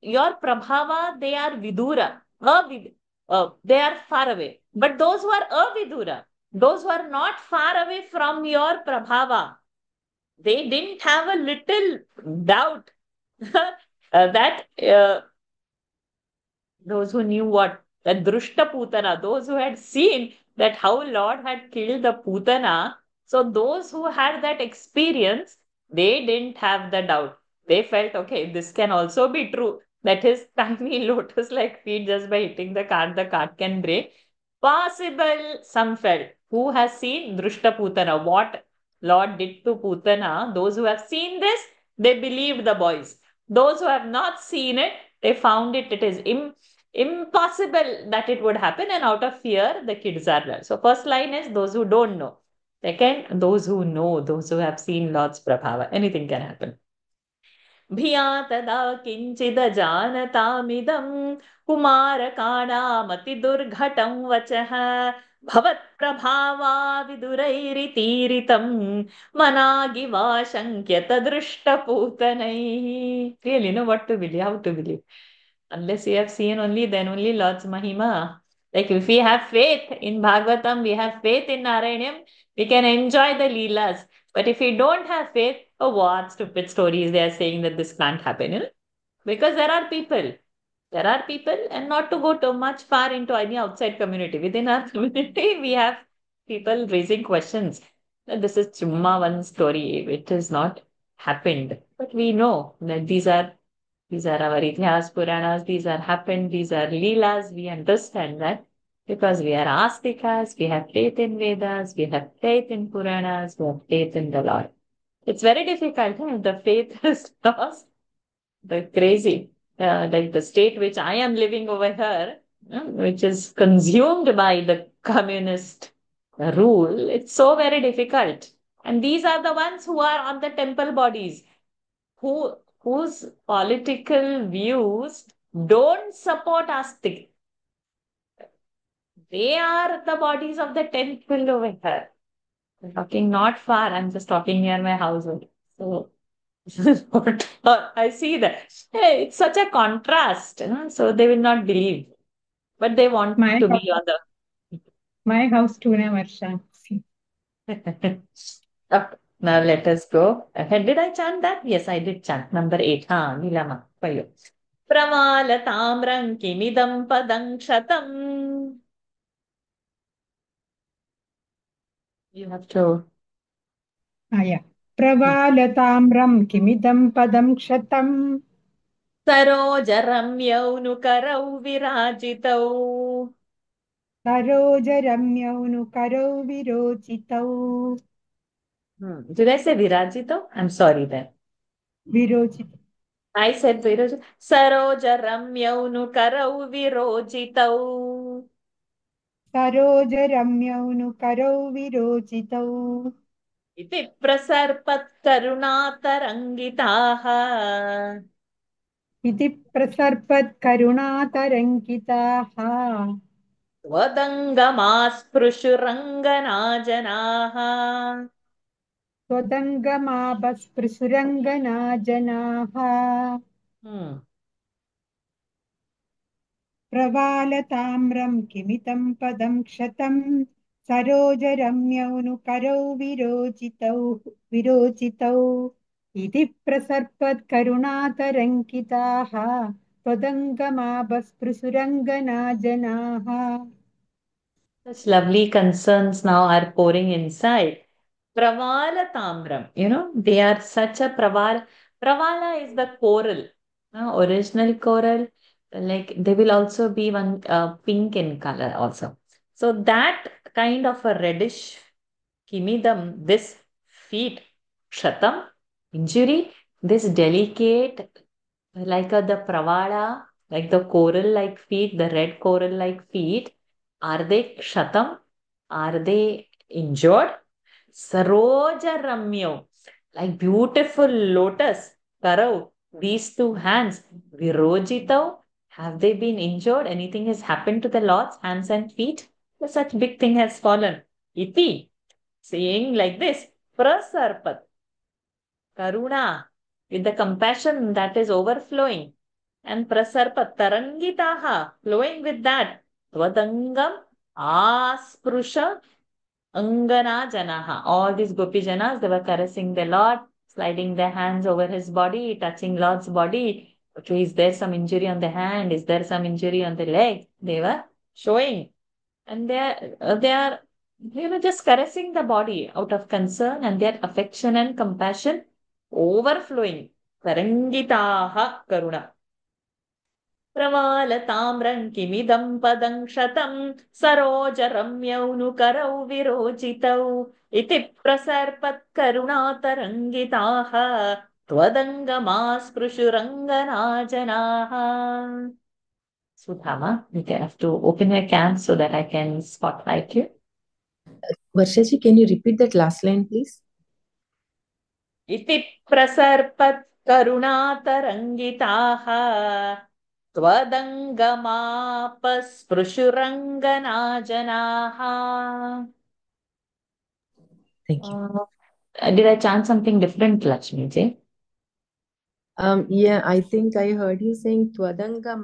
your Prabhava, they are vidura. They are far away. But those who are avidura, those who are not far away from your Prabhava, they didn't have a little doubt that those who knew what, that Drushta Putana, those who had seen that how Lord had killed the Putana, so those who had that experience, they didn't have the doubt. They felt, okay, this can also be true, that his tiny lotus-like feet, just by hitting the cart can break. Possible, some felt. Who has seen Drushta Putana, what Lord did to Putana, those who have seen this, they believed the boys. Those who have not seen it, they found it is impossible that it would happen, and out of fear, the kids are there. So first line is those who don't know. Second, those who know, those who have seen Lord's Prabhava. Anything can happen. भिया तदा किञ्चिदजानतामिदं कुमारकाणामतिदुर्घटं वचः भवत्प्रभावा विदुरैरितीरितं मनागिवाशङ्क्य तदृष्टपूतनैः. Really, know what to believe, how to believe. Unless you have seen only, then only Lord's Mahima. Like if we have faith in Bhagavatam, we have faith in Narayanyam, we can enjoy the Leelas. But if we don't have faith, oh, what stupid stories they are saying that this can't happen, you know? Because there are people, and not to go too much far into any outside community. Within our community, we have people raising questions. That this is Chumma one story, which has not happened. But we know that these are our Itihas Puranas, these are happened, these are Leelas. We understand that because we are Astikas, we have faith in Vedas, we have faith in Puranas, we have faith in the Lord. It's very difficult. If the faith is lost, the crazy, like the state which I am living over here, which is consumed by the communist rule, it's so very difficult. And these are the ones who are on the temple bodies, whose political views don't support Astik. They are the bodies of the temple over here. I'm talking not far, I'm just talking near my house only. So I see that. Hey, it's such a contrast, you know? So they will not believe, but they want My to be on my house too, Varsha. the. Okay, now let us go ahead. Did I chant that? Yes, I did chant. Number 8. Nilama. For you. Pramalatamram kimidam padam kshatam. You have to. Yeah. Pravalatamram kimidam padam kshatam. Sarojaramyaunukarau virajitau. Sarojaramyaunukarau virochitau. Did I say virajitau? I'm sorry then. Virochitau. I said virajitau. Sarojaramyaunukarau virojitau. Sarojaramyaunukarau virochitau. Iti prasarpatkarunatarangitāः. Iti prasarpatkarunatarankitāः. Tvadangamāsprušuranganaājanaः. त्वदङ्गमापस्पृशुरङ्गनाजनाः. प्रवालताम्रं किमितं पदं क्षतं सरोजरम्यौनुकरौ विरोचितौ इति प्रसर्पत्करुणातरङ्किताः त्वदङ्गमापस्पृशुरङ्गनाजनाः. Such lovely concerns now are pouring inside. Pravala Tamram, they are such a Pravala. Pravala is the coral, original coral. Like they will also be one pink in color also. So that kind of a reddish kimidam, this feet, shatam, injury, this delicate, like the pravala, like the coral-like feet, the red coral-like feet, are they kshatam? Are they injured? Saroja Ramyo, like beautiful lotus, Karau, these two hands, Virojitau, have they been injured? Anything has happened to the Lord's hands and feet? Such big thing has fallen. Iti, saying like this, Prasarpat, Karuna, with the compassion that is overflowing, and Prasarpat, Tarangitaha, flowing with that, Tvadangam, Asprusha, Angana Janaha. All these Gopi Janas, they were caressing the Lord, sliding their hands over his body, touching Lord's body. Okay, is there some injury on the hand? Is there some injury on the leg? They were showing. And they are just caressing the body out of concern, and their affection and compassion overflowing. Tarangitaha Karuna. Pravalataamram kimidam padam kshatam sarojaramyaunukarau virojitau iti prasarpat karunatarangitāः tvadangamasprushuranganaājanaः. Sudhama, you have to open your cam so that I can spotlight you. Varshaji, can you repeat that last line, please? Iti prasarpat karunatarangitāः Twadangamapasprushuranganaajanaha. Thank you. Did I chant something different, Lakshmi ji? Yeah, I think I heard you saying Twadanga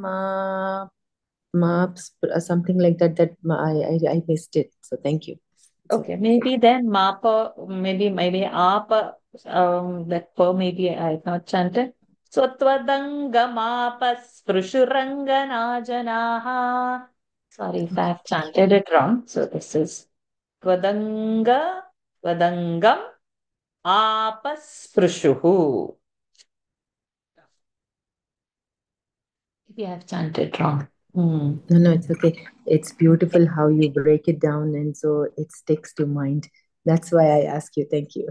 maps something like that. I missed it. So thank you. Okay, maybe then Mapa, maybe Apa, that per maybe I have not chanted. So Twadangamapas Prushuranganajanaha. Sorry if I have chanted it wrong. So this is Twadangam Apas Prushuhu. Maybe I have chanted wrong. No, it's okay. It's beautiful how you break it down, and so it sticks to mind. That's why I ask you. Thank you.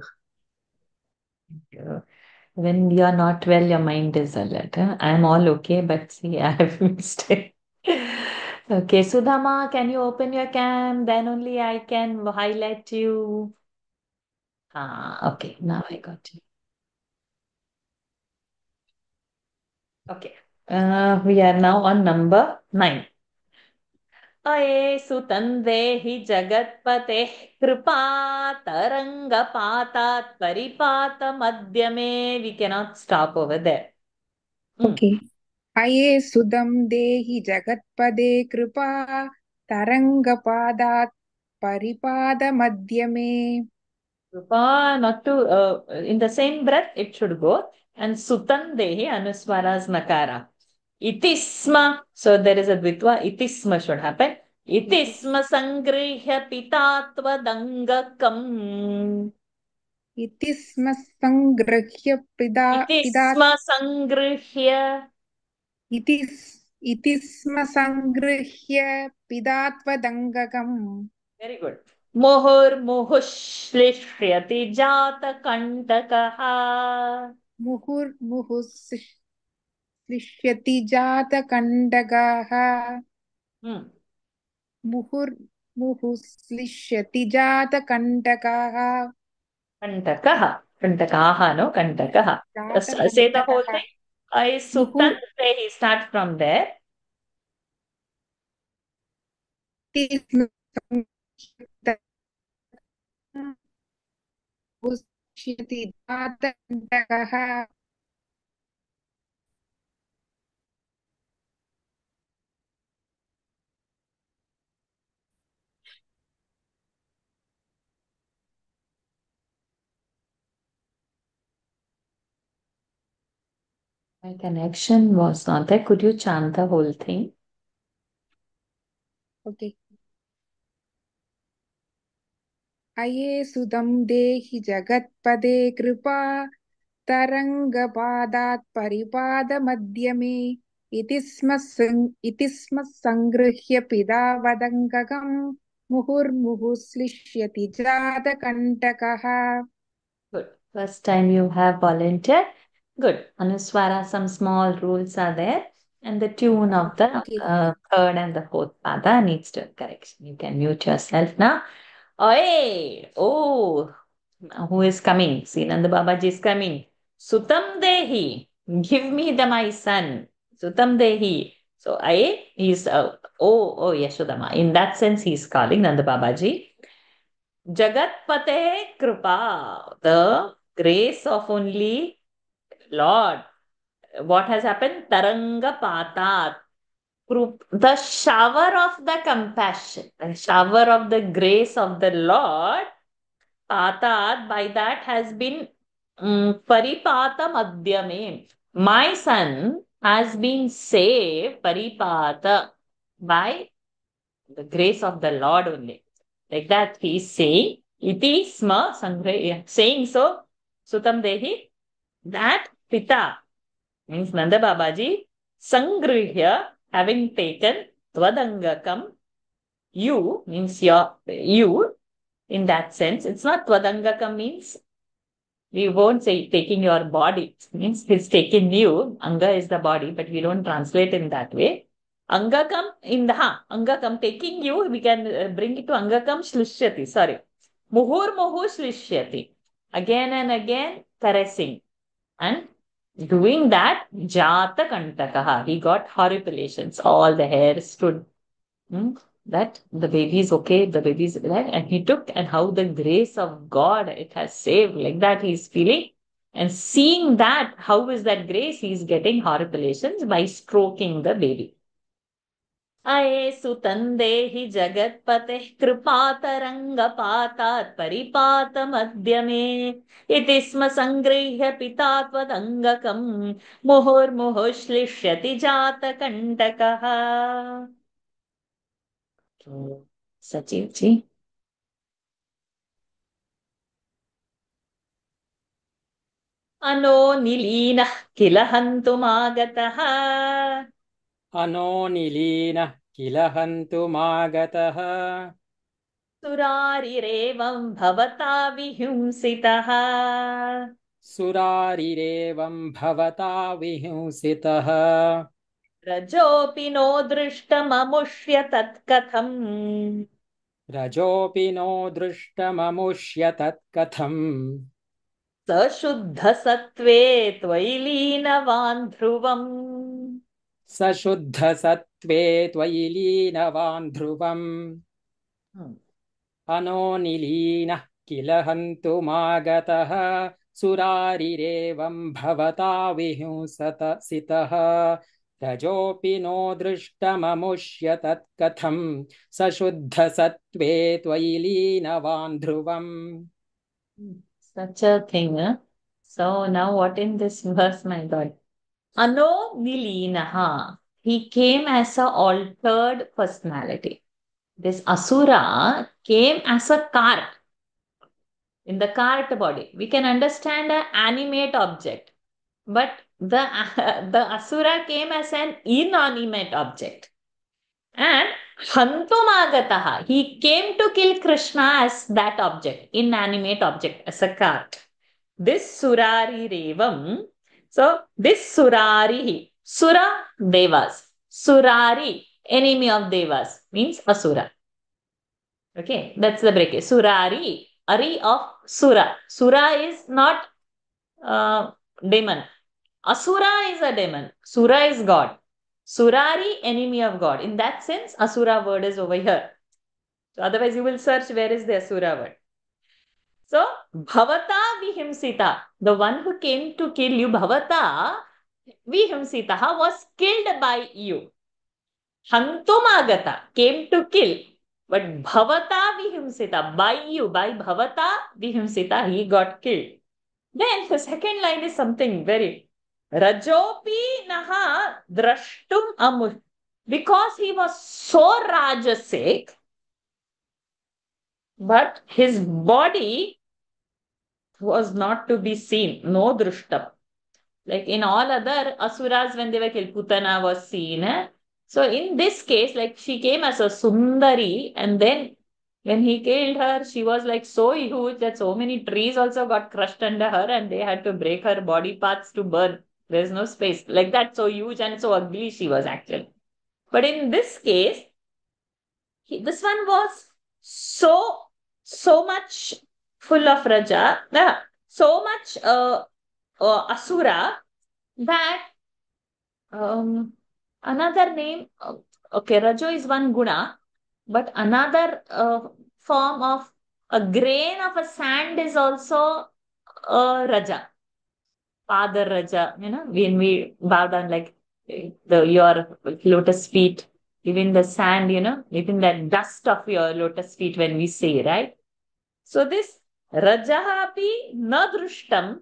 When you are not well, your mind is alert. Huh? I am all okay, but see, I have missed it. Okay, Sudhama, can you open your cam? Then only I can highlight you. Okay, now I got you. Okay, we are now on number 9. अये सुतन्देहि जगत्पतेः कृपा तरङ्गपातात् परिपातमध्यमे. We cannot stop over there. Okay. अये सुदं देहि जगत्पदे कृपा तरङ्गपादात् परिपादमध्यमे. Rupa, not to, in the same breath, it should go. And Sutan Dehi, Anuswaras Nakara. Itisma, so there is a Dvitva, Itisma should happen. Itisma Sangrihya Pitatva Dangakam. इतिस्म संगृह्य Itisma Sangrihya. इतिस्म संगृह्य पिदात्वदङ्गकम्. Very good. Muhurmuhushlishryati Jatakantakaha. मुहुर्मुहुस्लिष्यति जातकण्डकः. मुहुर्मुहुस्लिष्यति जातकण्डकः. Kantakaha, no, Kantakaha. Say the whole thing. I Sutan, he start from there. My connection was not there. Could you chant the whole thing? Okay. अये सुदं देहि जगत्पदे कृपा तरङ्गपादात् परिपादमध्यमे. इति स्म सङ्गृह्य पिदावदङ्गकम्. मुहुर्मुहुस्लिष्यति जातकण्टकः. Good. First time you have volunteered. Good. Anuswara, some small rules are there. And the tune of the third and the fourth pada needs to correction. You can mute yourself now. Oh, who is coming? See, Nanda Babaji is coming. Sutam Dehi, give me my son. Sutam Dehi. So, is, Yashodama. In that sense, he is calling Nanda Babaji. Jagatpate Kripa, the grace of only Lord. What has happened? Taranga Patat. The shower of the compassion, the shower of the grace of the Lord, Patat, by that has been Paripata Madhyame. My son has been saved, Paripata, by the grace of the Lord only. Like that, he is saying, Iti Sma Sangraya. Saying so, Sutam Dehi, that Pita, means Nanda Babaji, Sangrihya, having taken Twadangakam, you, means you, in that sense. It's not Twadangakam means, we won't say taking your body. It means he's taken you. Anga is the body, but we don't translate in that way. Angakam in the Angakam taking you, we can bring it to Angakam Shlishyati. Sorry. Muhur Muhu Shlishyati. Again and again caressing. And Doing that, Jata Kantakaha, he got horripilations. All the hair stood. That the baby is okay, the baby is alive, and he took, and how the grace of God it has saved, like that he's feeling. And seeing that, how is that grace? He's getting horripilations by stroking the baby. अयेषु तन्देहि जगत्पतेः कृपातरङ्गपातात् परिपातमद्य मे इति स्म सङ्गृह्य पिता त्वदङ्गकम् मुहुर्मुहुश्लिष्यति जातकण्टकः. सचिव जी. अनो निलीनः किल हन्तुमागतः. अनो निलीनः किल हन्तुमागतः. सुरारिरेवं भवता विहिंसितः. सुरारिरेवं भवता विहिंसितः. रजोऽपि no दृष्टममुष्य तत्कथम्. रजोऽपि no दृष्टममुष्य तत्कथम्. सशुद्धसत्त्वे त्वयि लीनवान् ध्रुवम्. सशुद्धसत्त्वे त्वयि लीनवान् ध्रुवम्. अनो निलीनः किल हन्तुमागतः. सुरारिरेवं भवता विहिंसितः. रजोऽपि नो दृष्टममुष्य तत्कथम्. सशुद्धसत्त्वे त्वयि लीनवान् ध्रुवम्. Such a thing, huh? So now what in this verse, my God? Ano Nilinaha. He came as an altered personality. This Asura came as a cart. In the cart body. We can understand an animate object. But the Asura came as an inanimate object. And Hantumagataha, he came to kill Krishna as that object, inanimate object, as a cart. This Surari Revam, so this Surari, Sura, Devas. Surari, enemy of Devas, means Asura. Okay, that's the break. Surari, Ari of Sura. Sura is not demon. Asura is a demon. Sura is God. Surari, enemy of God. In that sense, Asura word is over here. So otherwise you will search where is the Asura word. So, Bhavata Vihimsita, the one who came to kill you, Bhavata Vihimsitaha, was killed by you. Hantumagata, came to kill. But Bhavata Vihimsita, by you, by Bhavata Vihimsita, he got killed. Then the second line is something very Rajopi Naha Drashtum Amush. Because he was so Rajasic, but his body was not to be seen. No Drushtam. Like in all other Asuras, when they were killed, Putana was seen. So in this case, like she came as a Sundari, and then when he killed her, she was like so huge that so many trees also got crushed under her and they had to break her body parts to burn. There's no space. Like that, so huge and so ugly she was actually. But in this case, this one was so much full of Raja, so much Asura that another name, okay, Rajo is one guna, but another form of a grain of a sand is also Raja. Father Raja, when we bow down like your lotus feet, even the sand, even that dust of your lotus feet when we say, right? So this Rajahapi Nadrushtam,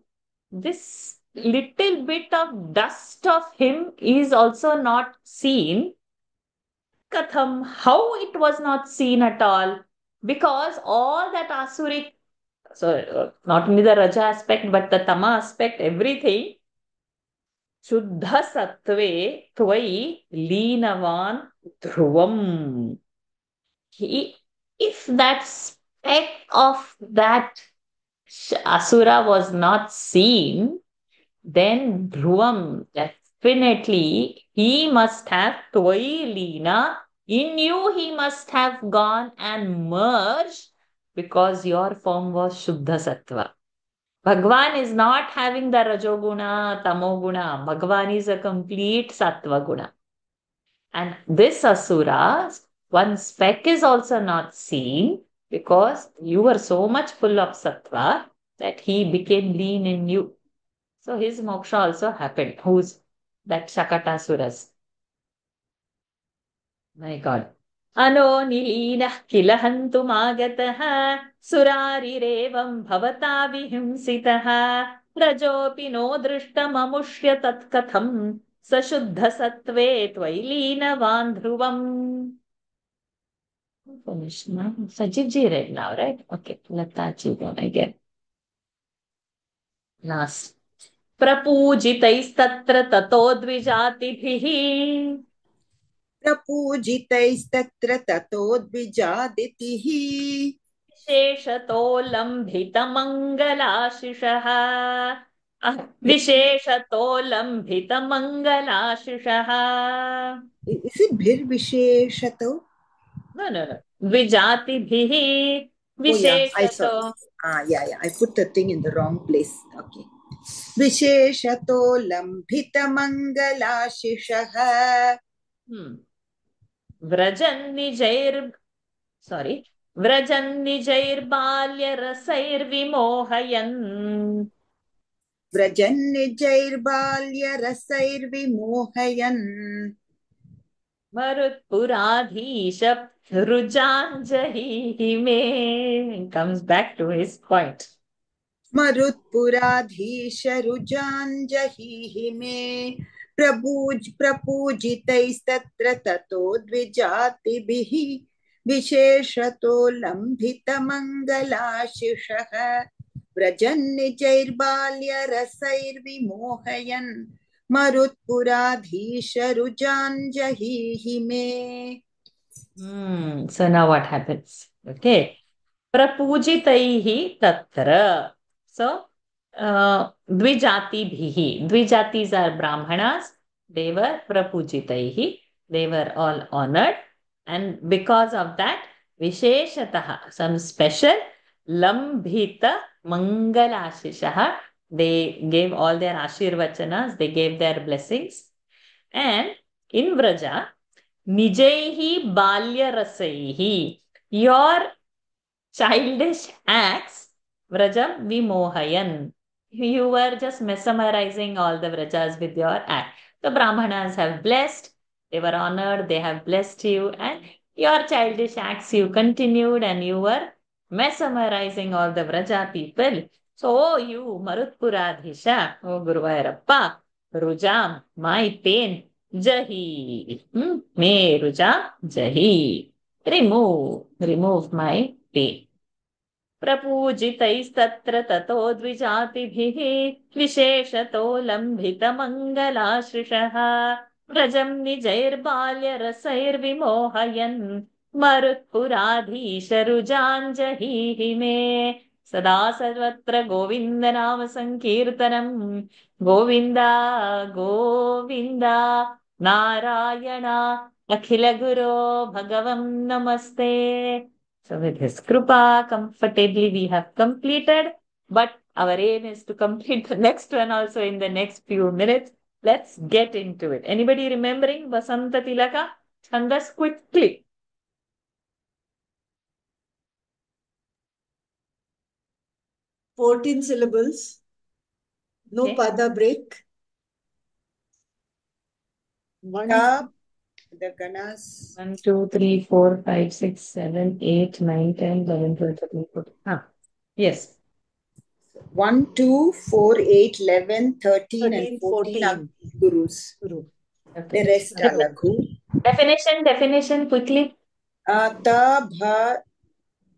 this little bit of dust of him is also not seen. Katham, how it was not seen at all? Because all that Asuric, so not only the Raja aspect, but the Tama aspect, everything, Shuddha Sattve Tvai Leenavan Dhruvam. If that speck of that Asura was not seen, then Dhruvam, definitely he must have Tvai Leena. In you he must have gone and merged because your form was Shuddha Sattva. Bhagwan is not having the Rajoguna, Tamoguna. Bhagwan is a complete Sattva guna. And this Asura, one speck is also not seen because you were so much full of Sattva that he became lean in you. So his moksha also happened. Who's that Shakatasuras? My God. Ano nilinah kilahantum agataha surarirevam bhavata vihimsitaha rajopi no drishtam amushya tatkatham sashuddha sattve tvailina vandhruvam. Finished now. Sajiv ji read now, right? Okay, Lata ji going again. Last. प्रपूजितैस्तत्र ततो द्विजातिभिः प्रपूजितैस्तत्र ततो द्विजादितिः विशेषतो लम्भितमङ्गलाशिषः विशेषतो लम्भितमङ्गलाशिषः. Is it Bhir-Visheshato? No. द्विजातिभिः विशेषतो. Yeah. I put the thing in the wrong place. Okay. विशेषतो लम्भितमङ्गलाशिषः व्रजन्निजैर्बाल्यरसैर्विमोहयन् मरुत्पुराधीश रुजाञ्जहि may. Comes back to his point. मरुत्पुराधीश रुजाञ्जहि मे प्रपूजितैस्तत्र ततो द्विजातिभिः विशेषतो लम्भितमङ्गलाशिषः व्रजन्निजैर्बाल्यरसैर्विमोहयन् मरुत्पुराधीश रुजाञ्जहि मे. So now what happens? Okay. Prapujitaihi tatra. So, Dvijatibhihi. Dvijatis are Brahmanas. They were Prapujitaihi. They were all honored. And because of that, Visheshataha, some special Lambhita Mangalashishaha. They gave all their Ashirvachanas. They gave their blessings. And in Vraja, Nijaihi Balya Rasaihi. Your childish acts, Vrajam Vimohayan. You were just mesmerizing all the Vrajas with your act. The Brahmanas have blessed, they were honored, they have blessed you, and your childish acts you continued and you were mesmerizing all the Vraja people. So, you, Marutpuradhisha, oh Guruvayarappa, Rujam, my pain, Jahi, me Rujam, Jahi. Remove my pain. प्रपूजितैस्तत्र ततो द्विजातिभिः विशेषतो लम्भितमङ्गलाश्रिषः व्रजं निजैर्बाल्यरसैर्विमोहयन् मरुत्पुराधीशरुजाञ्जहि मे. सदा सर्वत्र गोविन्दनाम संकीर्तनं गोविन्दा गोविन्दा नारायण अखिल गुरो भगवं नमस्ते. So with his krupa, comfortably we have completed, but our aim is to complete the next one also in the next few minutes. Let's get into it. Anybody remembering Vasanta Tilaka? Chandas quickly. 14 syllables. No Okay. pada break. The ganas. 1, 2, 3, 4, 5, 6, 7, 8, 9, 10, 11, 12, 13, 14. Yes. 1, 2, 4, 8, 11, 13 and 13, 14 are 14. gurus. Guru. The rest are laghu. Definition quickly. Ta, bha,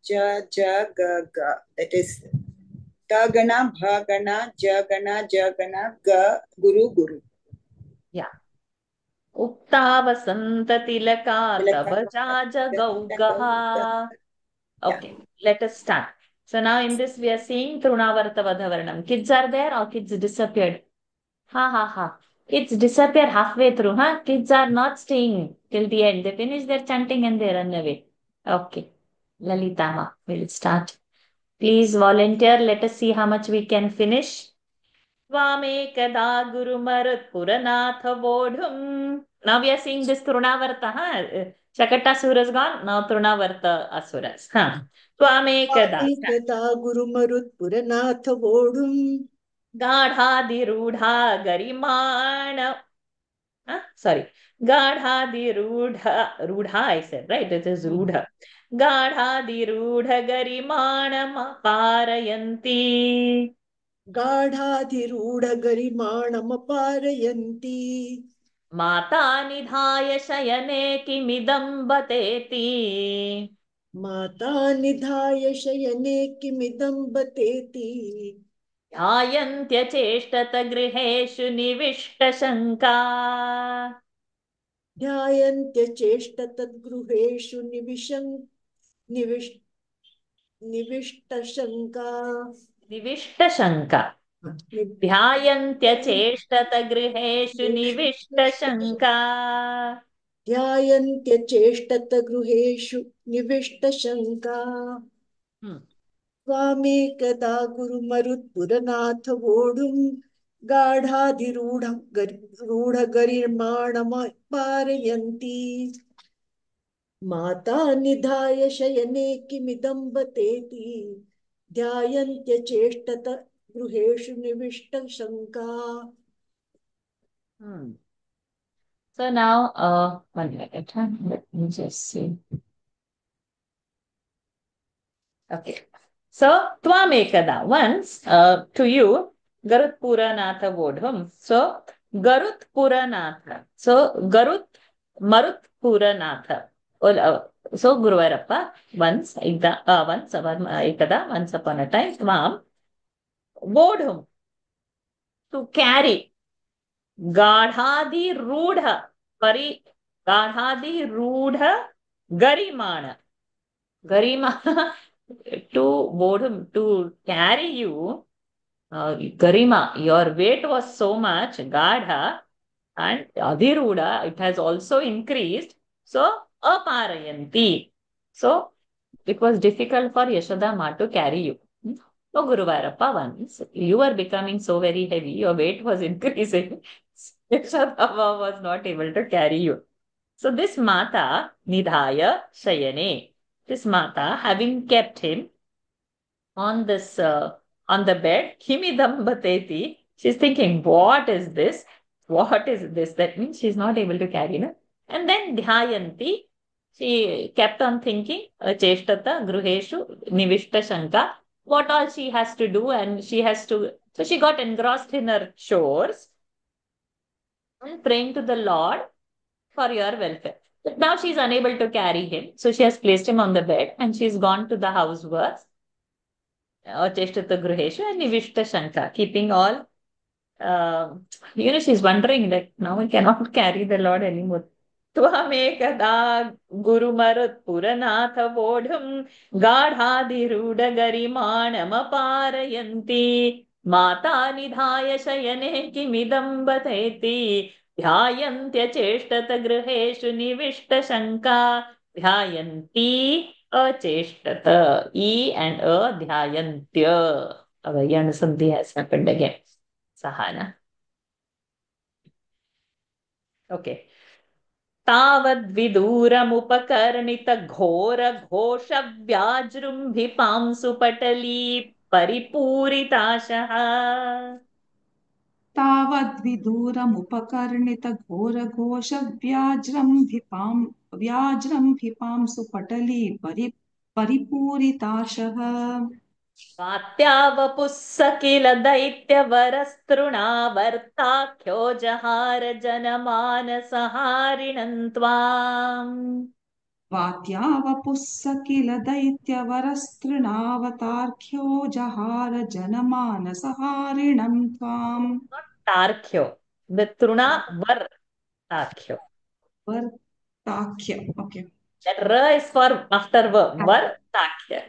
ja, ja, ga, ga. That is ta gana, bha gana, ja gana, ga, guru, guru. Yeah. Ukta Vasanta Tilaka Tabaja Jagaugaha. Okay, let us start. So now in this we are seeing Trunavarta Vadhavarnam. Kids are there or kids disappeared? Ha. Kids disappear halfway through, huh? Kids are not staying till the end. They finish their chanting and they run away. Okay. Lalitama, we'll start. Please volunteer. Let us see how much we can finish. Tvamekada Gurumarut Puranatha Vodhum. Now we are seeing this Trunavarta. Shakatasura is gone. Now Trunavarta Asuras. Tvamekada. एकदा गुरुमरुत्पुरनाथ वोढुम् Gadhadirudha Garimana. Sorry. Gadhadirudha. Rudha I said, right? It is Rudha. Gadhadirudha Garimanam Parayanti. गाढाधिरूढगरिमाणमपारयन्ति माता निधाय शयने किमिदं बतेति माता निधाय शयने किमिदं बतेति ध्यायन्त्यचेष्टत गृहेषु निविष्टशङ्का ध्यायन्त्यचेष्टतद्गृहेषु निविष्टशङ्का ध्यायन्त्यचेष्टत गृहेषु निविष्टशङ्का ध्यायन्त्यचेष्टतगृहेषु निविष्टशङ्का त्वामेकदा गुरुमरुत्पुरनाथ वोढुम् गाढाधिरूढगरिमाणमपारयन्ति माता निधाय शयने किमिदं बतेति ध्यायन्त्यचेष्टत गृहेषु निविष्टशङ्का. So now, 1 minute. Let me just see. Okay. So, Tvamekada, once to you, Garut Puranatha Vodhum. So, Garut Puranatha. So, Garut Marut Puranatha. So, Guruvarappa, once upon a time, Tvam Vodhum, to carry Gadhadi Rudha Garimana. Garima to Vodhum, to carry you, Garima, your weight was so much, Gadha and Adhiruda, it has also increased. So, Aparayanti. So, it was difficult for Yashoda Ma to carry you. So, Guruvarappa, once you were becoming so very heavy, your weight was increasing. Yashoda Ma was not able to carry you. So, this Mata, Nidhaya Shayane, this Mata, having kept him on this, on the bed, Kimidam Bateti, she's thinking, what is this? What is this? That means she's not able to carry him. And then Dhyayanti, she kept on thinking, Cheshtata, Gruheshu, Nivishta Shanka, what all she has to do, and she has to, so she got engrossed in her chores and praying to the Lord for your welfare. But now she's unable to carry him, so she has placed him on the bed and she's gone to the houseworks, Cheshtata Gruheshu and Nivishta Shanka, keeping all, she's wondering that now we cannot carry the Lord anymore. Tvamekada Gurumarut Puranatha Vodhum Gadhadiruda Garimanamaparayanti Mata Nidhaya Shayane Kimidam Bateti Dhyayantya Cheshtata Griheshu Nivishta Shanka Dhyayanti Cheshtata. E and Dhyayantya. Our Yanasandhi has happened again. Sahana. Okay. तावद्विदूरमुपकर्णितघोरघोषव्याजृम्भिपांसुपटली परिपूरिताशः तावद्विदूरमुपकर्णितघोरघोषव्याज्रम्भिपांसुपटली परिपूरिताशः वात्यावपुस्स किल दैत्यवरस्तृणावर्ताख्यो जहार जनमानसहारिणं त्वाम् वात्यावपुस्स किल दैत्यवरस्तृणावतार्क्यो जहार जनमानसहारिणं त्वाम्. तार्क्यो, the truna var takhyo. Vartakhya, okay. That ra is for after var takhya.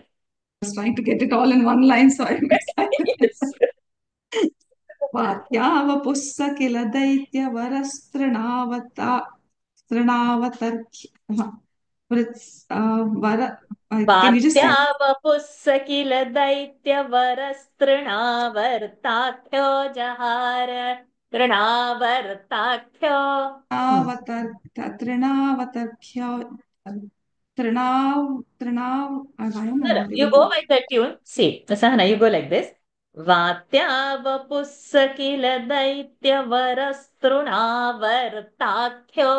I was trying to get it all in one line, so I missed Yes. वात्यावपुस्स kill दैत्यवरस्तृणावतार्क्य Can you just say? वात्यावपुः किल दैत्यवरस्तृणावर्ताख्यो जहार तृणावर्ताख्यो तृणावतर्ख्य तृणाव I don't know what You it go is. by the tune. See, Sahana, you go like this. वात्यावपुः kill दैत्यवरस्तृणावर्ताख्यो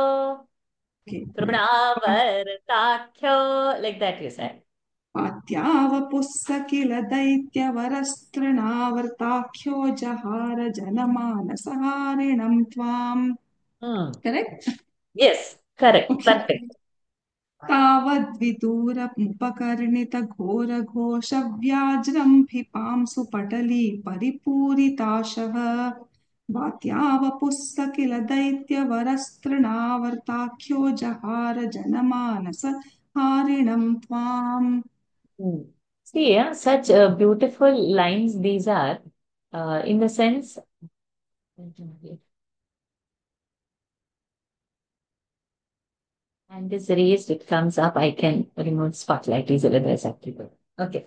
Okay. तृणावर्ताख्यो, like that you say. वात्यावपुः किल दैत्यवरस्तृणावर्ताख्यो जहार जनमानसहारिणं त्वाम्. Correct? Yes, correct. Okay. Perfect. तावद्विदूरमुपकर्णितघोरघोषव्याज्रं पिपांसु पटली परिपूरिताशः वात्यावपुः किल दैत्यवरस्तृणावर्ताख्यो जहार जनमानस हारिणं त्वाम्. See, yeah, such beautiful lines these are, in the sense. And is raised, it comes up. I can remove spotlight easily. There's actually. Okay.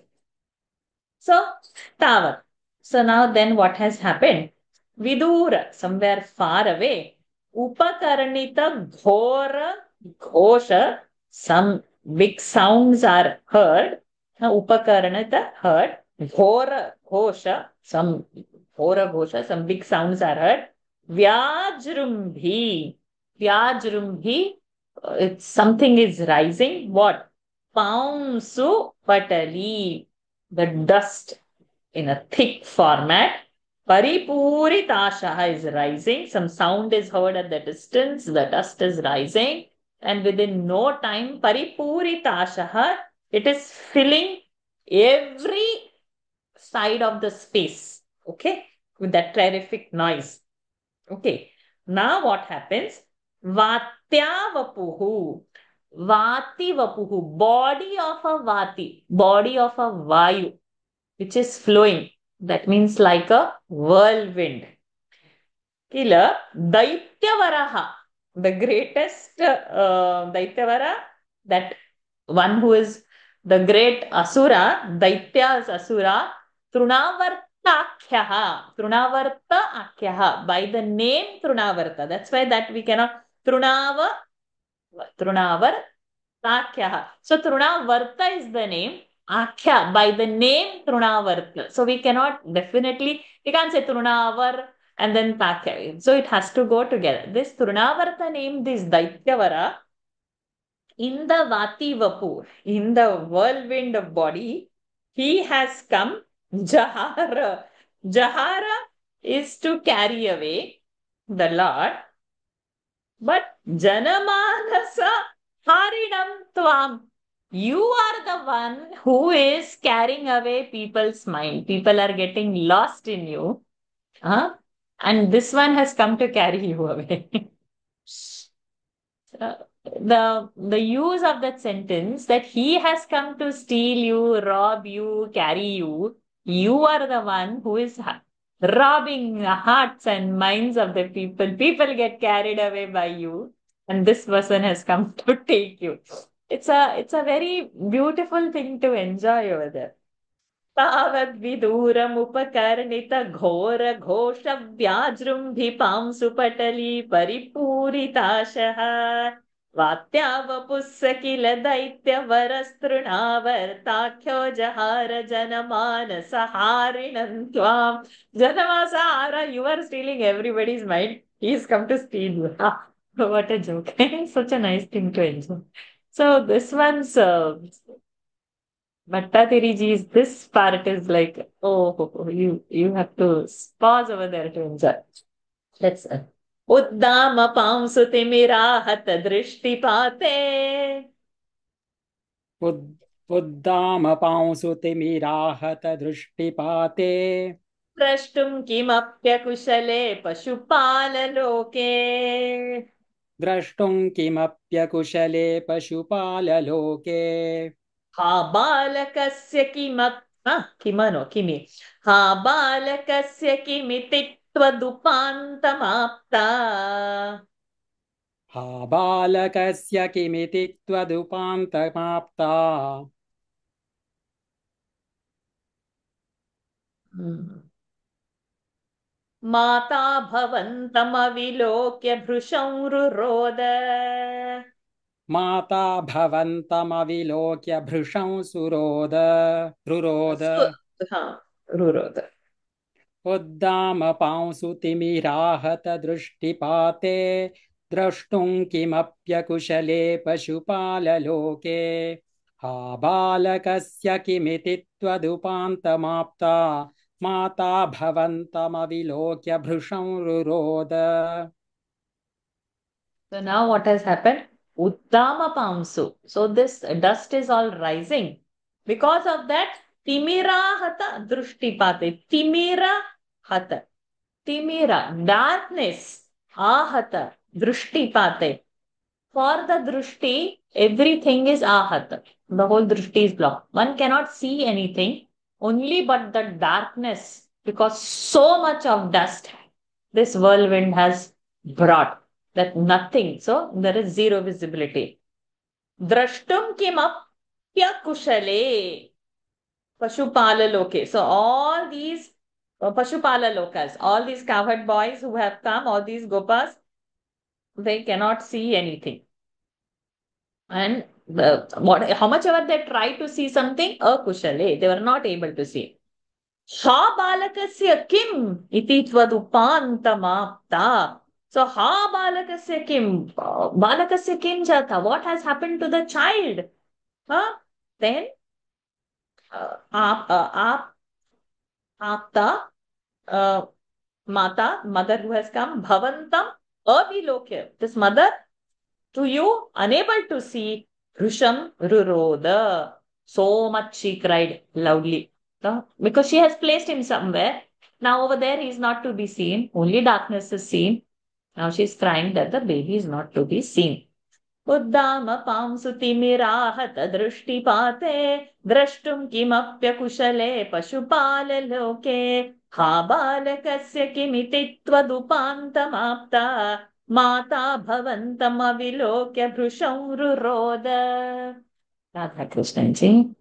So, Tavat. So now then what has happened? Vidura, somewhere far away. Upakarnita ghora ghosha, some big sounds are heard. Upakarnita heard. Ghora ghosha, some ghora ghosha, some big sounds are heard. Vyajrumbhi. Vyajrumbhi, it's something is rising. What? Paumsu patali, the dust in a thick format. Paripuritashaha is rising. Some sound is heard at the distance. The dust is rising. And within no time, Paripuritashaha, it is filling every side of the space. Okay? With that terrific noise. Okay. Now what happens? Vatyavapuhu. Vati vapuhu. Body of a vati. Body of a vayu, which is flowing. That means like a whirlwind. Kila Daityavaraha. The greatest Daityavara, that one who is the great Asura, Daitya's Asura, Trunavartakhyaha. Trunavarta Akhyaha. By the name Trunavarta. That's why that we cannot. Trunavartakhyaha. So Trunavarta is the name. Akhya, by the name Trunavarta. So we cannot definitely, we can't say Trunavar and then Takhya. So it has to go together. This Trunavarta name, this Daityavara, in the Vati Vapu, in the whirlwind of body, he has come. Jahara. Jahara is to carry away the Lord. But Janamanasa Harinam Tvam. You are the one who is carrying away people's mind. People are getting lost in you. And this one has come to carry you away. The use of that sentence, that he has come to steal you, rob you, carry you. You are the one who is robbing the hearts and minds of the people. People get carried away by you. And this person has come to take you. It's a very beautiful thing to enjoy over there. तावद्विदूरमुपकर्णितघोरघोषव्याजृम्भिपांसुपटली परिपूरिताशः वात्यावपुः किल दैत्यवरस्तृणावर्ताख्यो जहार जनमानसहारिणं त्वाम्. Janamasahara, you are stealing everybody's mind. He's come to steal you. What a joke. Such a nice thing to enjoy. So this one's Bhattathiriji's, this part is like, oh, you have to pause over there to enjoy. Let's Uddama Pamsuti Mirahat Drishtipate. Uddama Pamsuti Mirahat Drishtipate. Drashtum Kimapyakushale Pashupalaloke. Drashtum Kimapyakushale Pashupalaloke. Ha balakasya kimano kimi. Ha balakasya kimititvadupantamapta. Ha balakasya kimititvadupantamapta. माता भवन्तमविलोक्य भृशं रुरोद माता भवन्तमविलोक्य भृशं रुरोद रुरोद उद्दामपांसुतिमिराहतदृष्टिपाते द्रष्टुं किमप्यकुशले पशुपाललोके हा बालकस्य किमिति त्वदुपान्तमाप्ता माता भवन्तमविलोक्य भृशं रुरोद. So now what has happened? Uttama Pamsu. So this dust is all rising. Because of that, Timira Hata Drushtipate. Timira Hata. Timira, darkness. Ahata. Drushtipate. For the Drushti, everything is Ahata. The whole Drushti is blocked. One cannot see anything, only but the darkness, because so much of dust this whirlwind has brought. That nothing. So there is zero visibility. Drashtum kimapya kushale. Pashupala loke. So all these Pashupala lokas, all these cowherd boys who have come, all these gopas, they cannot see anything. And how much ever they try to see something, akushale, they were not able to see. Ha balakasya kim iti tvadupantamapta. So, ha balakasya kim? Balakasya kim jata? What has happened to the child? Then, apta, mata, mother who has come, bhavantam, avilokya. This mother, to you, unable to see, Rusham ruroda. So much she cried loudly. Because she has placed him somewhere. Now over there he is not to be seen. Only darkness is seen. Now she is crying that the baby is not to be seen. Uddama pamsutimirahat drushtipate drashtum kimapya kushale pashupala loke ha balakasya kimiti tvadupantamapta mata bhavantam avilokya bhrusham ruroda. Radha Krishnanji.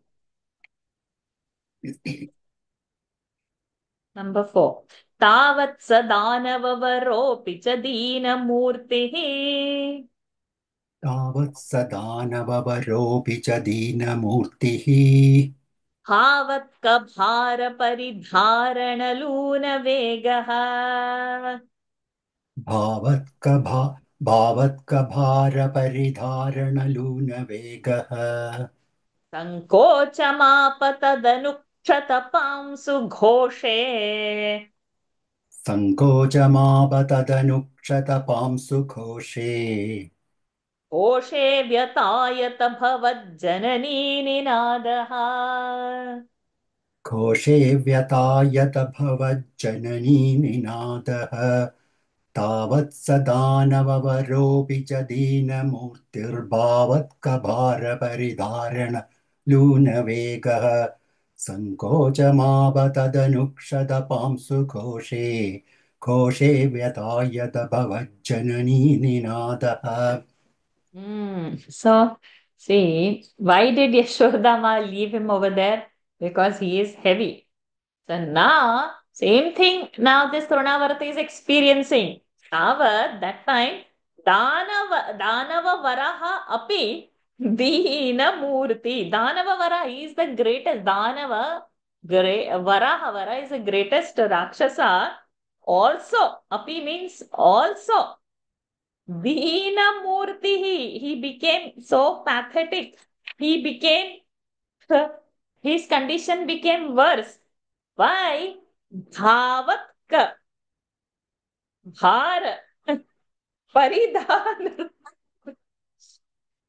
Number 4. Tavat sadanavavaropi cha deenamurtihi. Tavat sadanavavaropi cha deenamurtihi. Havat kabhara paridharana luna vegaha. Bhavat kabhara paridharana luna vegaha. Sankochamapatadanukshatapamsu ghoshe. Sankochamapatadanukshatapamsu ghoshe. Ghoshe vyatayata bhavad janani ninadaha. Ghoshe vyatayata bhavad janani ninadaha. Tavat sadanavavaropi cha deenamurtirbhavat kabhara paridharana luna vegaha. Sankochamapatadanukshatapamsu ghoshe. Ghoshe vyatayata bhavad janani ninadaha. So, see, why did Yashodama leave him over there? Because he is heavy. So now, same thing, now this Trinavarta is experiencing. However, that time, Danava Varaha Api Dina Murti. Danava Varaha is the greatest. Varaha Vara is the greatest Rakshasa. Also, Api means also. Dina Murti, he became so pathetic. He became, his condition became worse. Why? Dhavatka. Bhara.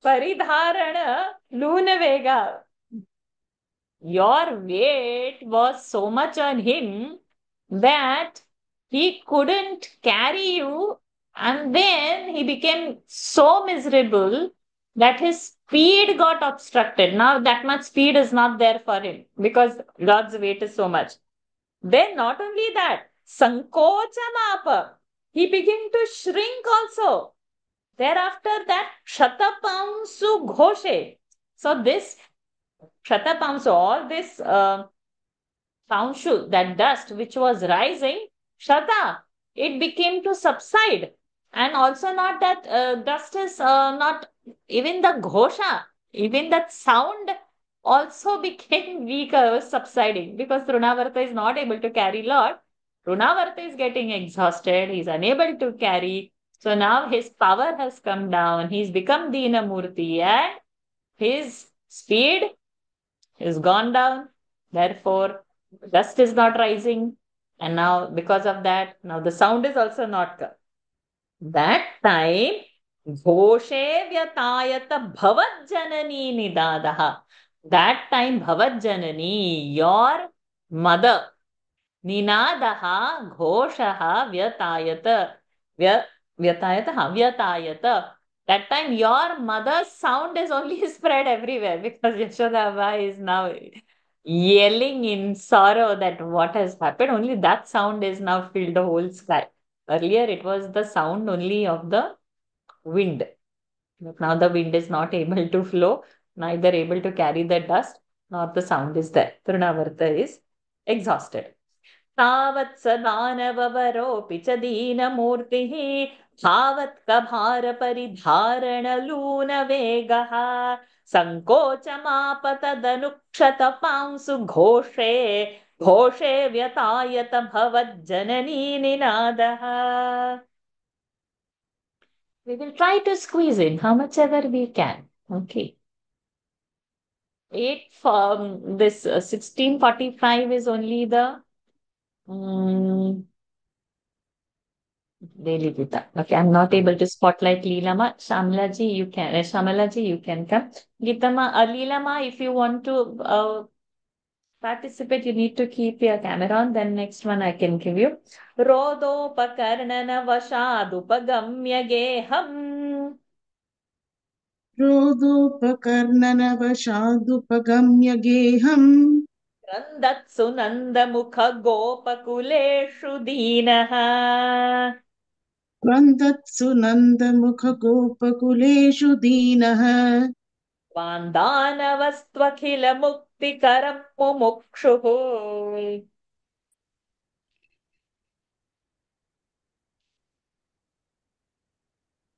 Paridharana Lunavega. Your weight was so much on him that he couldn't carry you, and then he became so miserable that his speed got obstructed. Now that much speed is not there for him because God's weight is so much. Then not only that, Sankochamapa, he began to shrink also. Thereafter that Shatapamsu Ghoshe. So this Shatapamsu, all this Paunshu, that dust which was rising, Shraddha, it became to subside. And also not that dust is not, even the ghosha, even that sound also became weaker, subsiding, because Trunavarta is not able to carry lot. Trunavarta is getting exhausted, he's unable to carry. So now his power has come down, he's become Dinamurti, and his speed is gone down. Therefore, dust is not rising. And now, because of that, now the sound is also not come. That time, Ghoshe Vyatayata Bhavat Janani Nidadaha. That time, Bhavat Janani, your mother, Ninadaha Ghoshaha Vyatayata. Vyatayata. That time your mother's sound is only spread everywhere because Yashodhama is now yelling in sorrow that what has happened. Only that sound is now filled the whole sky. Earlier it was the sound only of the wind. But now the wind is not able to flow, neither able to carry the dust, nor the sound is there. Trunavarta is exhausted. तावत् स दानववरोऽपि च दीनमूर्तिः भावत्कभारपरिधारणलूनवेगः सङ्कोचमापतदनुक्षतपांसु घोषे घोषे व्यतायत भवज्जननी निनादः. We will try to squeeze in how much ever we can. Okay. 16:45 is only the daily Gita. Okay, I'm not able to spotlight Leelama. Shamalaji, you can. Shamalaji, you can come. Gitama, Leelama, if you want to participate, you need to keep your camera on. Then next one I can give you. Rodopakarnana vashadupagamya geham. रोदोपकर्णनवशादुपगम्य गेहम् Randatsu nandamukha gopakuleshu dinaha. क्रन्दत्सु नन्दमुखगोपकुलेषु दीनः Vandanavastvakhilamukti mumukshuhu.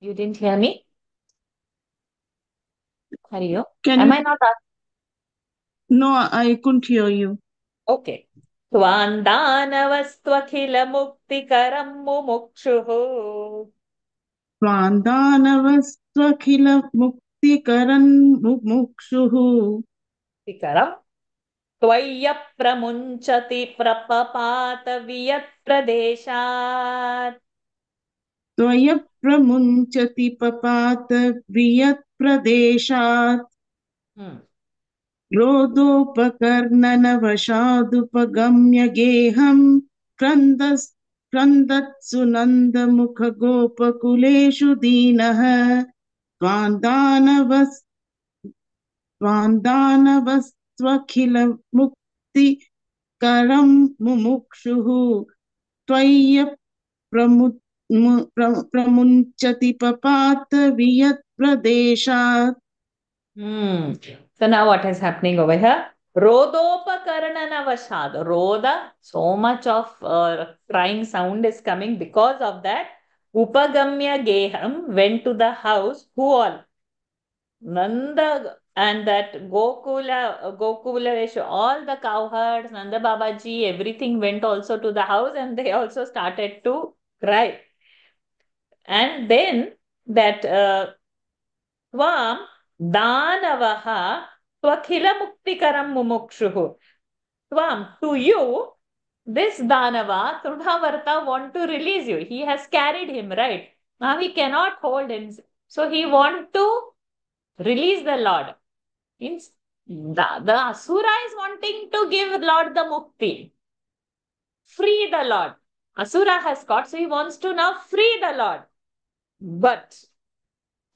You didn't hear me? Hariyo? Am I not asking? No, I couldn't hear you. Okay. Vandanavastvakhilamukti mumukshuhu. स्वान्दानवस्त्वखिलमुक्तिकरन् मुमुक्षुः Tikaram. Tvayapramunchati prapapata viyatpradeshat. त्वयप्रमुञ्चति पपात प्रियत्प्रदेशात् रोदोपकर्णनवशादुपगम्य गेहम् क्रन्दत्सु नन्दमुखगोपकुलेषु दीनः स्वान्दानवस्त्वखिलमुक्तिकरं मुमुक्षुः त्वय्यप्रमुञ्चति पपात वियत्प्रदेशात्. So now what is happening over here? Rodopakarnanavashad. Roda, so much of crying sound is coming. Because of that, Upagamya Geham went to the house. Who all? Nanda and that Gokula, all the cowherds, Nanda Babaji, everything went also to the house and they also started to cry. And then that Tvam Danavaha Twakhila Muktikaram Mumukshuhu. Tvam, to you, this Danava, Trunavarta, want to release you. He has carried him, right? Now he cannot hold him. So he want to release the Lord. Means the Asura is wanting to give Lord the Mukti. Free the Lord. Asura has got, so he wants to now free the Lord. But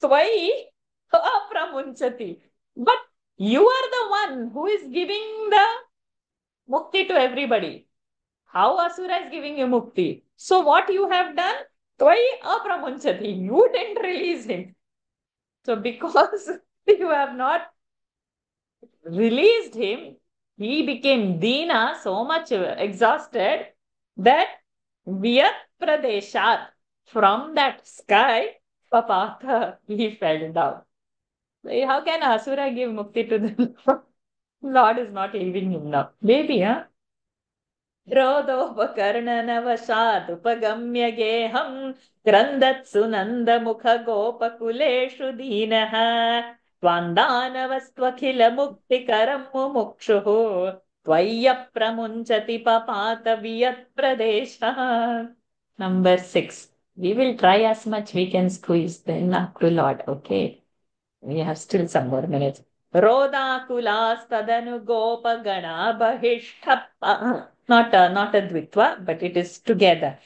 Tvai Apramunchati. But you are the one who is giving the Mukti to everybody. How Asura is giving you Mukti? So what you have done? Tvai Apramunchati. You didn't release him. So because you have not released him, He became Dina, so much exhausted that Vyat Pradeshat, from that sky, Papata, he fell down. How can Asura give mukti to the Lord? Lord is not leaving him now. Maybe, huh? क्रोधोपकर्णनवशादुपगम्य गेहं क्रन्दत्सु नन्दमुखगोपकुलेषु दीनः त्वान्दानवस्त्वखिलमुक्तिकरं मुमुक्षुः त्वय्यप्रमुञ्चति पपातवियत्प्रदेशः. Number 6. We will try as much we can squeeze then up to Lord. Okay. We have still some more minutes. Rodakulastadanu gopagana bahishthappa. Not a dvitva, but it is together.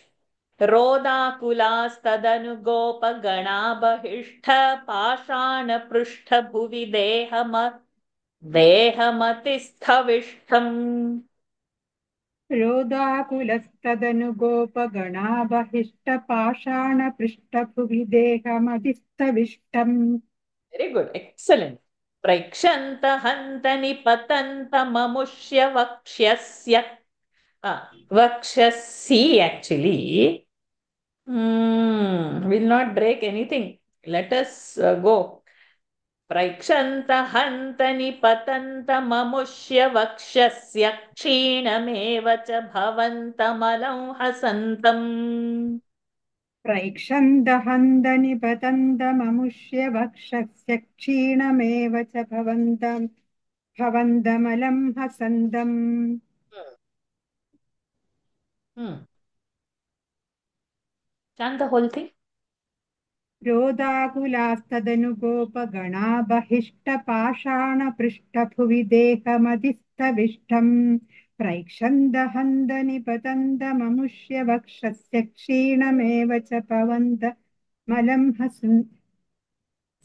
Rodakulastadanu gopagana bahishta pashana prushtha bhuvi dehamatisthavishtham. रोदाकुलस्तदनु गोपगणा बहिष्टपाषाणपृष्ठभुवि देहमधिस्थविष्टम्. Very good. Excellent. Prakshanta hantani patanta mamushya vakshyasya. Vakshasi actually. Will not break anything. Let us go. Prakshanta hantani patanta mamushya vakshasya kshinameva cha bhavantamalam hasantam. प्रैक्षन्दहन्दनिपतन्दममुष्य वक्षस्य क्षीणमेव च भवन्तमलं हसन्तम्. Chant the whole thing. रोदाकुलास्तदनु गोपगणा बहिष्टपाषाणपृष्ठभुवि देहमधिस्थविष्टम्. प्रैक्षन्दहन्दनिपतन्दममुष्य वक्षस्य क्षीणमेव च भवन्तमलं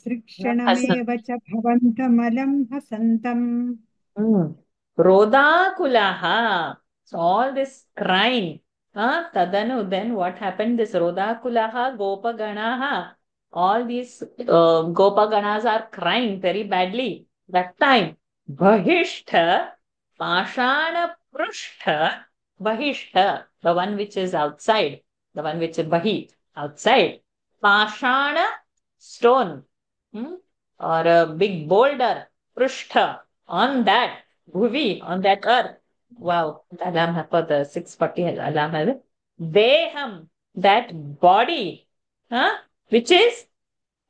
सृक्षणमेव च भवन्तमलं हसन्तम्. Rodakulaha. So all this crying. Tadanu, then what happened? This Rodakulaha, Gopaganaha. All these Gopaganas are crying very badly. That time, Bahishta, Pashana Prushtha, Bahishta, the one which is outside, the one which is Bahi, outside. Pashana, stone, or a big boulder, Prushtha, on that, Bhuvi, on that earth. Wow, alarm for the 6:40 alarm. Deham, that body, which is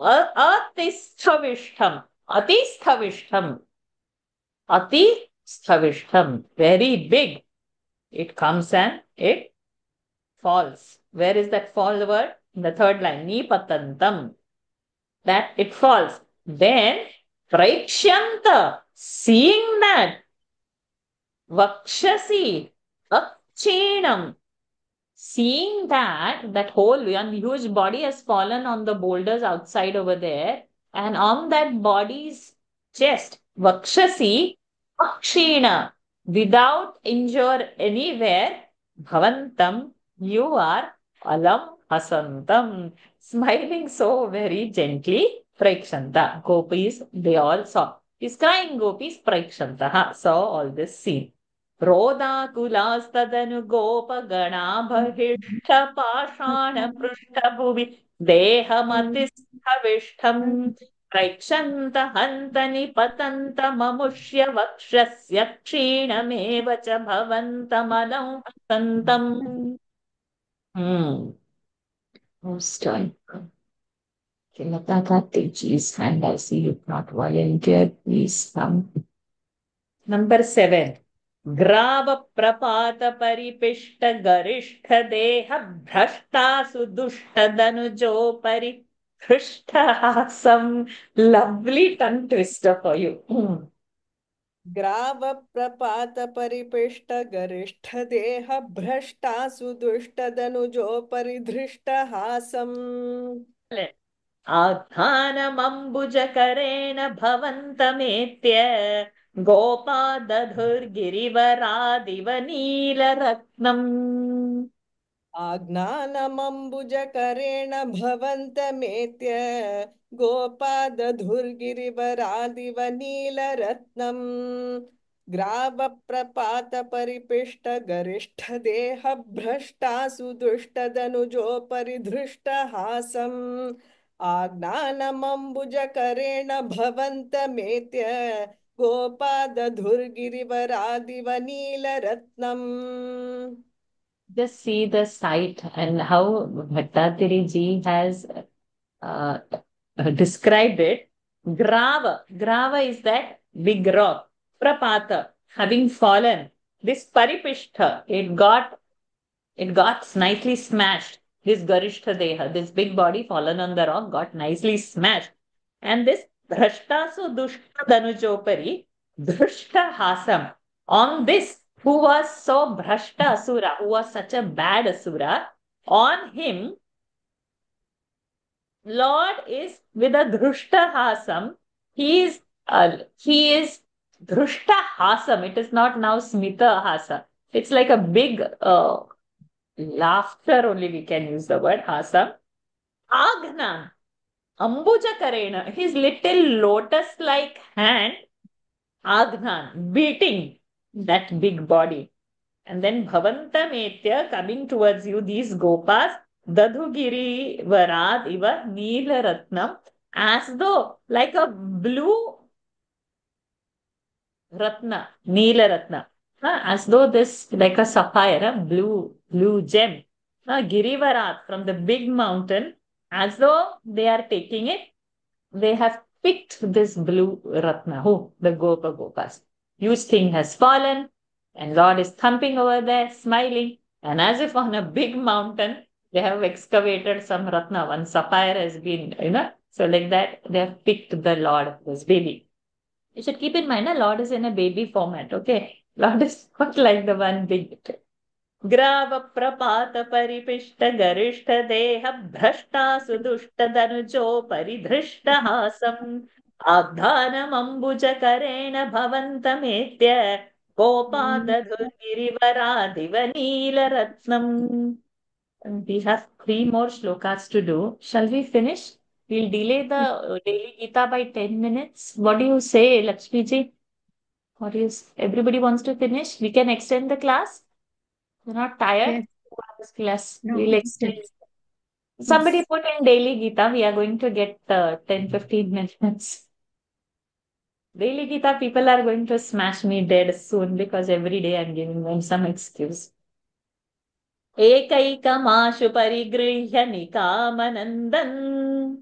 Atisthavishtham, Atisthavishtham, Atisthavishtham, very big. It comes and it falls. Where is that fall word? In the third line, Nipatantam. That it falls. Then, Prakshanta, seeing that, Vakshasi, Akchinam, seeing that whole one huge body has fallen on the boulders outside over there, and on that body's chest, Vakshasi, Akshina, without injure anywhere, Bhavantam, you are Alam Hasantam, smiling so very gently. Prakshanta, gopis, they all saw. He's crying gopis, Prakshantaha saw all this scene. Rodakulastadanu gopagana bhishta pashana prushthabhuvi dehamatisthavishtham prakshanta hantani patanta mamushya vakshasya kshinameva cha bhavantamalam hasantam. Who's time? Okay, Lata Teji's hand. I see you not volunteer. Please come. Number 7. Grava prapata paripishta garishta deha bhrashta sudushta danujo pari Some lovely tongue twister for you. ग्राव प्रपात परिपिष्ट गरिष्ठ देह भ्रष्टा सुदुष्ट दनुजो परिधृष्ट Hasam. आधानमम्बुजकरेण भवन्तमेत्य गोपादधुर्गिरिवरादिव नीलरत्नम्. आज्ञानमम्बुजकरेण भवन्तमेत्य गोपादधुर्गिरिवरादिव नीलरत्नम्. ग्रावप्रपातपरिपिष्टगरिष्ठदेहभ्रष्टासु दुष्टदनुजोपरि धृष्टहासम् आज्ञानमम्बुजकरेण भवन्तमेत्य गोपादधुर्गिरिवरादिवनीलरत्नम्. Just see the sight and how Bhattatiri ji has uh, described it. Grava. Grava is that big rock. Prapata. Having fallen. This Paripishta, it got nicely smashed. This Garishtha Deha, this big body fallen on the rock, got nicely smashed. And this Dhrashtasu Dushta Danujopari, Drushta Hasam, on this, who was so Bhrashta Asura, who was such a bad Asura, on him, Lord is with a Dhrushta Hasam. He is Dhrushta Hasam. It is not now Smita Hasa. It's like a big laughter only we can use the word Hasam. Agna, Ambuja Karena, his little lotus-like hand, Agnan, beating that big body. And then Bhavantametya coming towards you, these gopas, Dadhugiri Varad Iva Neela Ratnam, as though like a blue Ratna, Neela Ratna, as though this like a sapphire, a blue gem, Girivarat from the big mountain, as though they are taking it, they have picked this blue Ratna, who the Gopas. Huge thing has fallen, and Lord is thumping over there, smiling, and as if on a big mountain, they have excavated some Ratna, one sapphire has been, so like that, they have picked the Lord, this baby. You should keep in mind, Lord is in a baby format, okay? Lord is not like the one big. Grava prapata paripishta garishta deha bhrashta sudushta danujo paridhrishta hasam abdhanam ambuja karena bhavantametya gopada dhurgirivaradiva neela ratnam. And we have 3 more shlokas to do. Shall we finish? We'll delay the daily Gita by 10 minutes. What do you say, Lakshmi ji? Everybody wants to finish? We can extend the class? You're not tired? Yes. 2 hours class. No, We'll extend. yes. Somebody Yes. put in daily Gita. We are going to get 10-15 minutes. Daily Gita people are going to smash me dead soon because every day I'm giving them some excuse. एकैकमाशु परिगृह्य निकामनन्दन्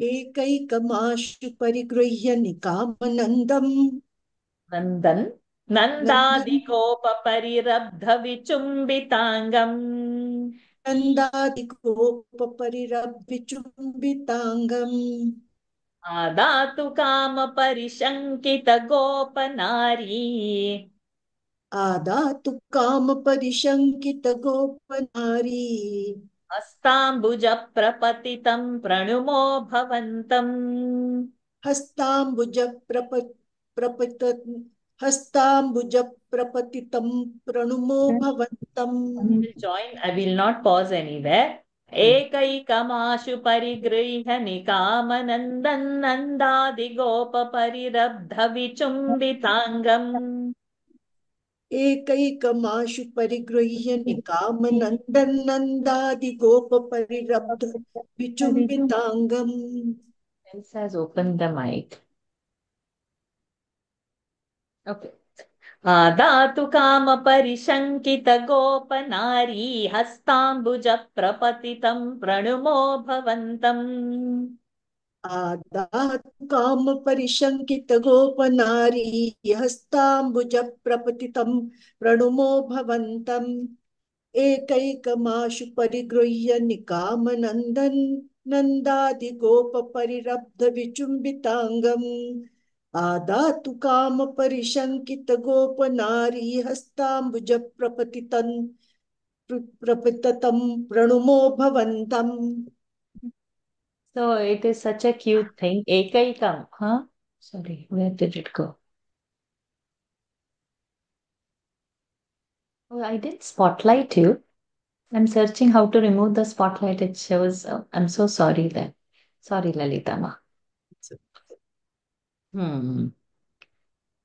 एकैकमाशु परिगृह्य निकामनन्दम् नन्दन् नन्दादिकोपपरिरब्धविचुम्बिताङ्गम् नन्दादिकोपपरिरब्धविचुम्बिताङ्गम् आदातु कामपरिशङ्कितगोपनारी आदातु कामपरिशङ्कितगोपनारी हस्ताम्बुजप्रपतितं प्रणुमो भवन्तम् हस्ताम्बुजप्रपतितं प्रणुमो भवन्तम्. I will not pause anywhere. एकैकमाशु परिगृह्य निकामनन्दन्नन्दादिगोपपरिरब्धविचुम्बिताङ्गम् एकैकमाशु परिगृह्य निकामनन्दन्नन्दादिगोपपरिरब्धविचुम्बिताङ्गम्. Else has opened the mic. Okay. आदातु कामपरिशङ्कितगोपनारी हस्ताम्बुजप्रपतितं प्रणुमो भवन्तम् आदातु कामपरिशङ्कितगोपनारी हस्ताम्बुजप्रपतितं प्रणुमो भवन्तम्. एकैकमाशु परिगृह्य निकामनन्दन् नन्दादिगोपपरिरब्धविचुम्बिताङ्गम्. आदातु कामपरिशङ्कितगोपनारी हस्ताम्बुजप्रपतितं प्रणुमो भवन्तम्. So it is such a cute thing. Ekaikam. Sorry, where did it go? Oh, I didn't spotlight you. I'm searching how to remove the spotlight. It shows. I'm so sorry then. Sorry, Lalitama.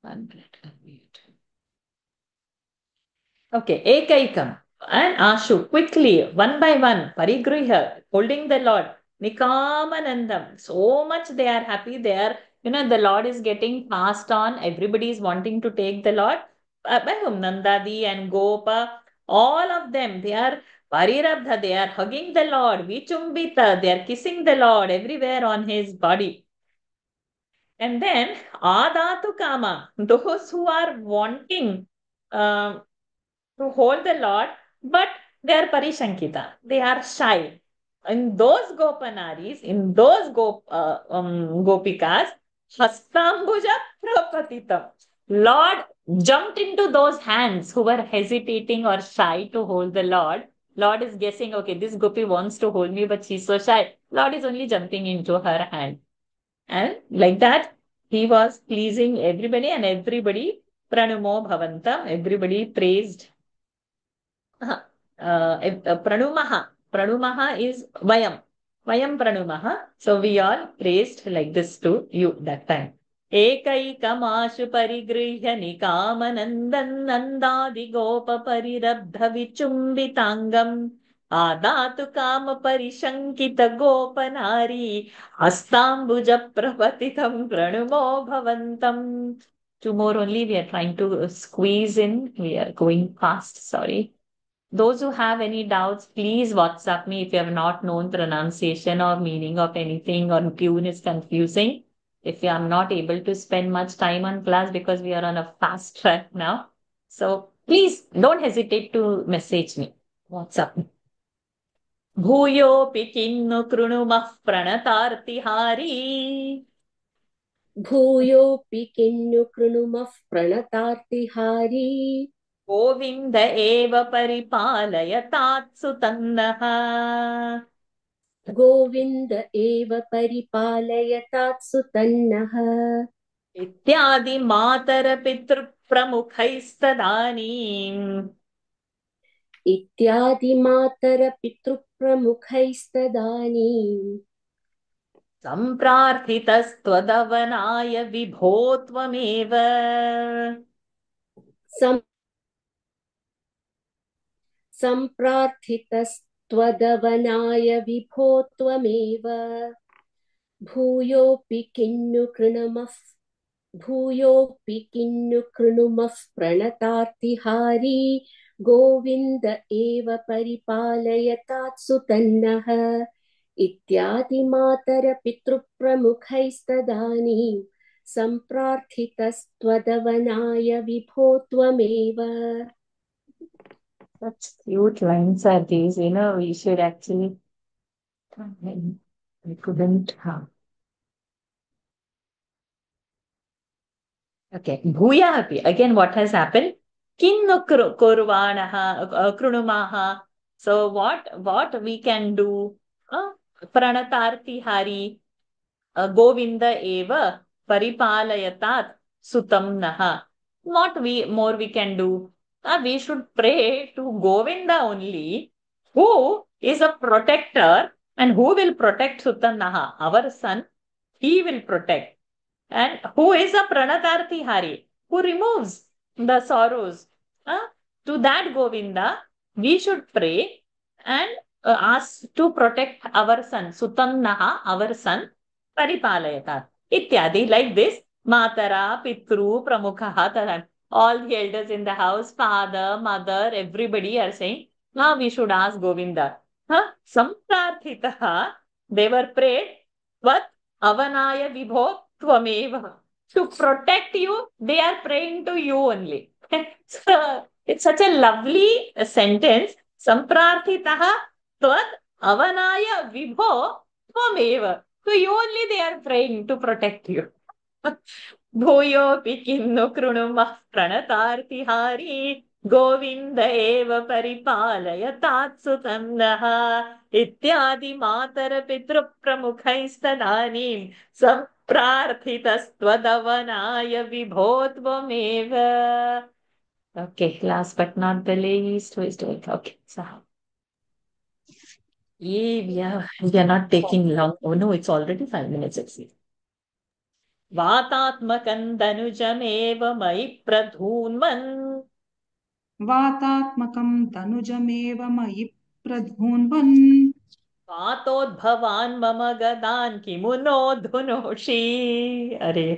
One minute. Unmute. Okay, Ekaikam and Ashu, quickly, one by one, Parigriha, holding the Lord, Nikamanandam. So much they are happy. They are, the Lord is getting passed on. Everybody is wanting to take the Lord. By whom? Nandadi and Gopa, all of them, they are Parirabdha, they are hugging the Lord. Vichumbita, they are kissing the Lord everywhere on his body. And then Adatu Kama, those who are wanting to hold the Lord, but they are parishankita. They are shy. In those gopanaris, in those gopikas, hastambuja prapatitam. Lord jumped into those hands who were hesitating or shy to hold the Lord. Lord is guessing, okay, this gopi wants to hold me, but she's so shy. Lord is only jumping into her hand. And like that, he was pleasing everybody, and everybody pranumo bhavantam, everybody praised. Pranumaha. Pranumaha is Vayam. Vayam Pranumaha. So we all praised like this to you that time. Ekaikamashu parigriha nikamanandan nandadi gopa parirabdha vichumbitangam adatu kama parishankita gopanari astambuja prapatitam pranumo bhavantam. Two more only. We are trying to squeeze in. We are going fast. Sorry. Those who have any doubts, please WhatsApp me if you have not known pronunciation or meaning of anything or tune is confusing. If you are not able to spend much time on class because we are on a fast track now. So please don't hesitate to message me. WhatsApp me. Bhuyopi kinnu krunumah pranatartihari. भूयोऽपि किन्नु कृणुमः प्रणतार्तिहारी गोविन्द एव परिपालयतात्सु तन्नः गोविन्द एव परिपालयतात्सु तन्नः इत्यादि मातरपितृप्रमुखैस्तदानीम् इत्यादि मातरपितृप्रमुखैस्तदानीम् सम्प्रार्थितस्त्वदवनाय विभो त्वमेव सम्प्रार्थितस्त्वदवनाय विभो त्वमेव भूयोऽपि किन्नु कृणुमः प्रणतार्तिहारी गोविन्द एव परिपालयतात्सु तन्नः इत्यादि मातरपितृप्रमुखैस्तदानीं सम्प्रार्थितस्त्वदवनाय विभो त्वमेव. Such cute lines are these, we should actually we couldn't have. Okay, bhuya api. Again, what has happened? Kinnu kurvanaha krunumaha. So what we can do? Pranatarti hari Govinda eva paripalayatat sutam naha. What more we can do? We should pray to Govinda only, who is a protector and who will protect Sutam naha. Our son, he will protect. And who is a pranatarthi hari, who removes the sorrows. To that Govinda, we should pray and ask to protect our son, Sutam naha, our son, Paripalayatat. Ityadi, like this, Matara, Pitru, Pramukha, all the elders in the house, father, mother, everybody are saying, now we should ask Govinda. Samprarthitaha, they were prayed, but Avanaya Vibho Tvameva. To protect you, they are praying to you only. So, it's such a lovely sentence. Samprarthitaha Tvad Avanaya Vibho Tvameva. To you only they are praying to protect you. Bhuyopi kinnu krunumah pranatartihari Govinda eva paripalayatatsu tannaha ityadi matara pitru pramukhaistadanīm samprarthitastvadavanaya vibhotvameva. Okay, last but not the least, who is doing? Okay, so we are not taking long. Oh no, it's already 5 minutes. वातात्मकं तनुजमेव मयि प्रधून्वन् वातात्मकं तनुजमेव मयि प्रधून्वन् वातोद्भवान् मम गदान् किमु no धुनोषि अरे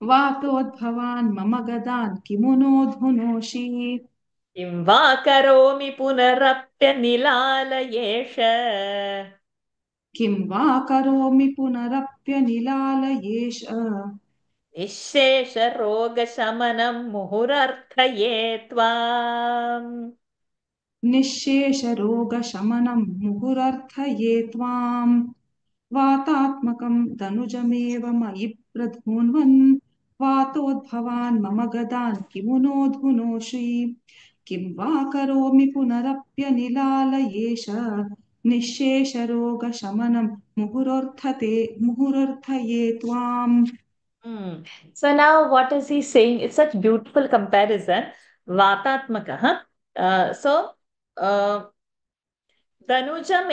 वातोद्भवान् मम गदान् किमु no धुनोषि किं वा करोमि पुनरप्यनिलालयेष किं वा करोमि पुनरप्यनिलालयेष निःशेषरोगशमनं मुहुरर्थये त्वाम् निःशेषरोगशमनं मुहुरर्थये त्वाम् वातात्मकं तनुजमेव मयि प्रधून्वन् वातोद्भवान् मम गदान् किमु नो धुनोषि किं वा करोमि पुनरप्यनिलालयेष निःशेषरोगशमनं मुहुरर्थये त्वाम्. So now what is he saying? It's such beautiful comparison. Vatatmakah. Danujam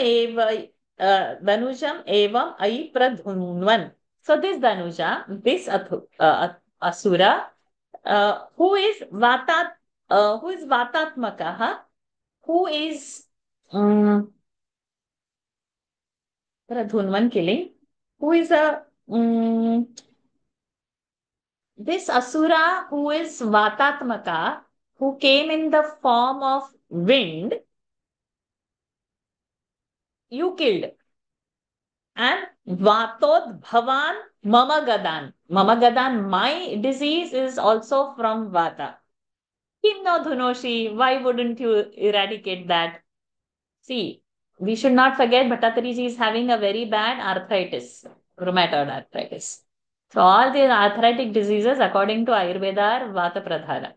evam ai pradhunvan. So this Danuja, this Asura, who is Vatatmakah, who is Pradhunvan killing, who is this Asura who is Vatatmaka, who came in the form of wind, you killed. And Vatod Bhavan Mama Gadan. Mama Gadan, my disease is also from Vata. Kim no Dhunoshi, why wouldn't you eradicate that? See, we should not forget Bhattatariji is having a very bad arthritis, rheumatoid arthritis. So all these arthritic diseases, according to Ayurveda, are Vata Pradhana.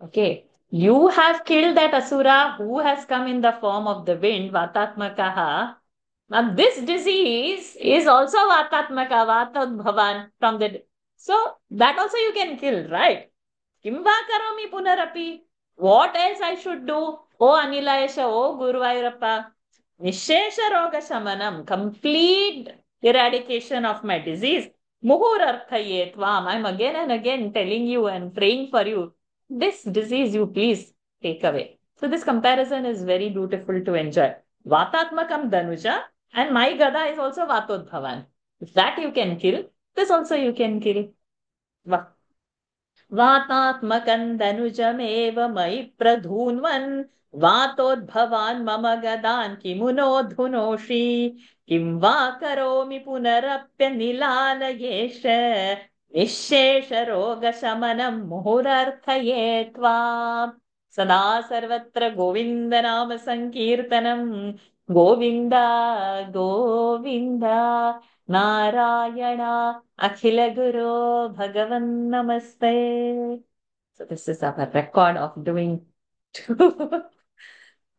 Okay, you have killed that Asura who has come in the form of the wind, Vatatmakaha. Now this disease is also Vatatmaka, Vatadbhavan from the... So that also you can kill, right? Kim va karomi punarapi? What else I should do? Oh Anilayesha, oh Guruvayurappa. Nishesha roga shamanam, complete eradication of my disease. Muhurarthaye tvam. I'm again and again telling you and praying for you. This disease you please take away. So this comparison is very beautiful to enjoy. Vatatmakam Danuja and my Gada is also Vatodbhavan. If that you can kill, this also you can kill. Vatatmakam Danujameva mai pradhunvan Vatodbhavan mama gadan kimuno dhunoshi Kim va karomi punarapya nilalayesha Nishesha roga shamanam muhurarthaye tvam Sada sarvatra govinda nama sankirtanam Govinda Govinda Narayana Akhila Guru Bhagavan Namaste. So this is our record of doing two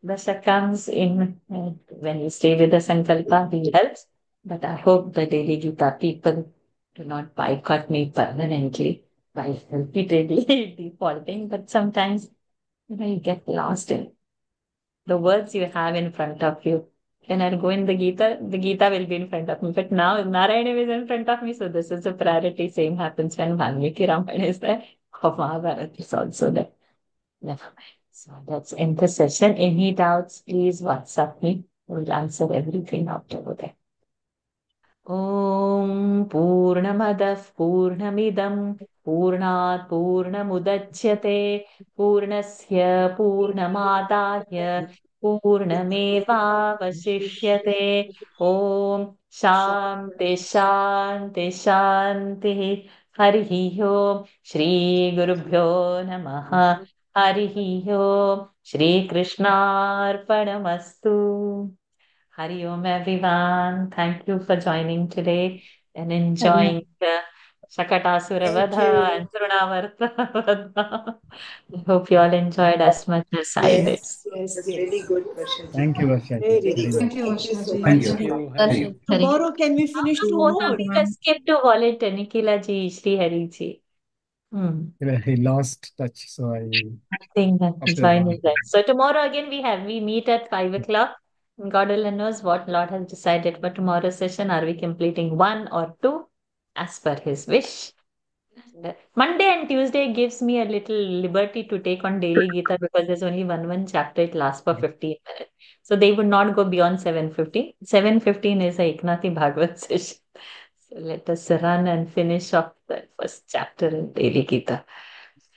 Dashakams in when you stay with the Sankalpa, he helps. But I hope the daily Gita people do not boycott me permanently by repeatedly defaulting. But sometimes, you get lost in the words you have in front of you. When I go in the Gita will be in front of me. But now Narayana is in front of me, so this is a priority. Same happens when Valmiki Ramayana is there. Or Mahabharata is also there. Never mind. So let's end the session. Any doubts, please WhatsApp me. We'll answer everything after there. Om Purnamadah Purnamidam Purnat Purnamudachyate Purnasya Purnamadaya Purnameva Vasishyate Om Shanti Shanti Shanti Harihi Om Shri Gurubhyo Namaha Harihi Om Shri Krishnarpanamastu. Hari Om everyone. Thank you for joining today and enjoying the Shakatasura Vadha and Trunavarta Vadha. I hope you all enjoyed as much as I did. Yes, that's really good, Varshaji. Thank you, Varshaji. Very Very good. much. Thank you, Varshaji. Thank Thank you. you. Thank you. Tomorrow, can we finish two Both more? of you guys skip to volunteer, Nikila ji, Shri Hari ji. He lost touch, so I I think that after fine is right. So tomorrow again we meet at 5 o'clock God alone knows what Lord has decided for tomorrow's session. Are we completing 1 or 2 as per His wish? Monday and Tuesday gives me a little liberty to take on daily Gita because there's only one chapter. It lasts for 15 minutes. So they would not go beyond 7:15. 7:15 is a Eknathi Bhagavad session. So let us run and finish off the first chapter in daily Gita.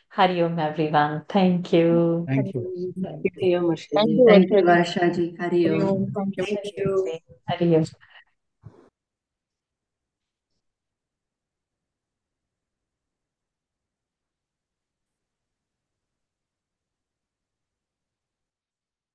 Hari Om, everyone. Thank you. Thank you. Thank you, Thank Marshaji. you, Thank you, Varshaji. Varshaji. Hari Hari Om. Om. Thank you. Thank you. Hari Om.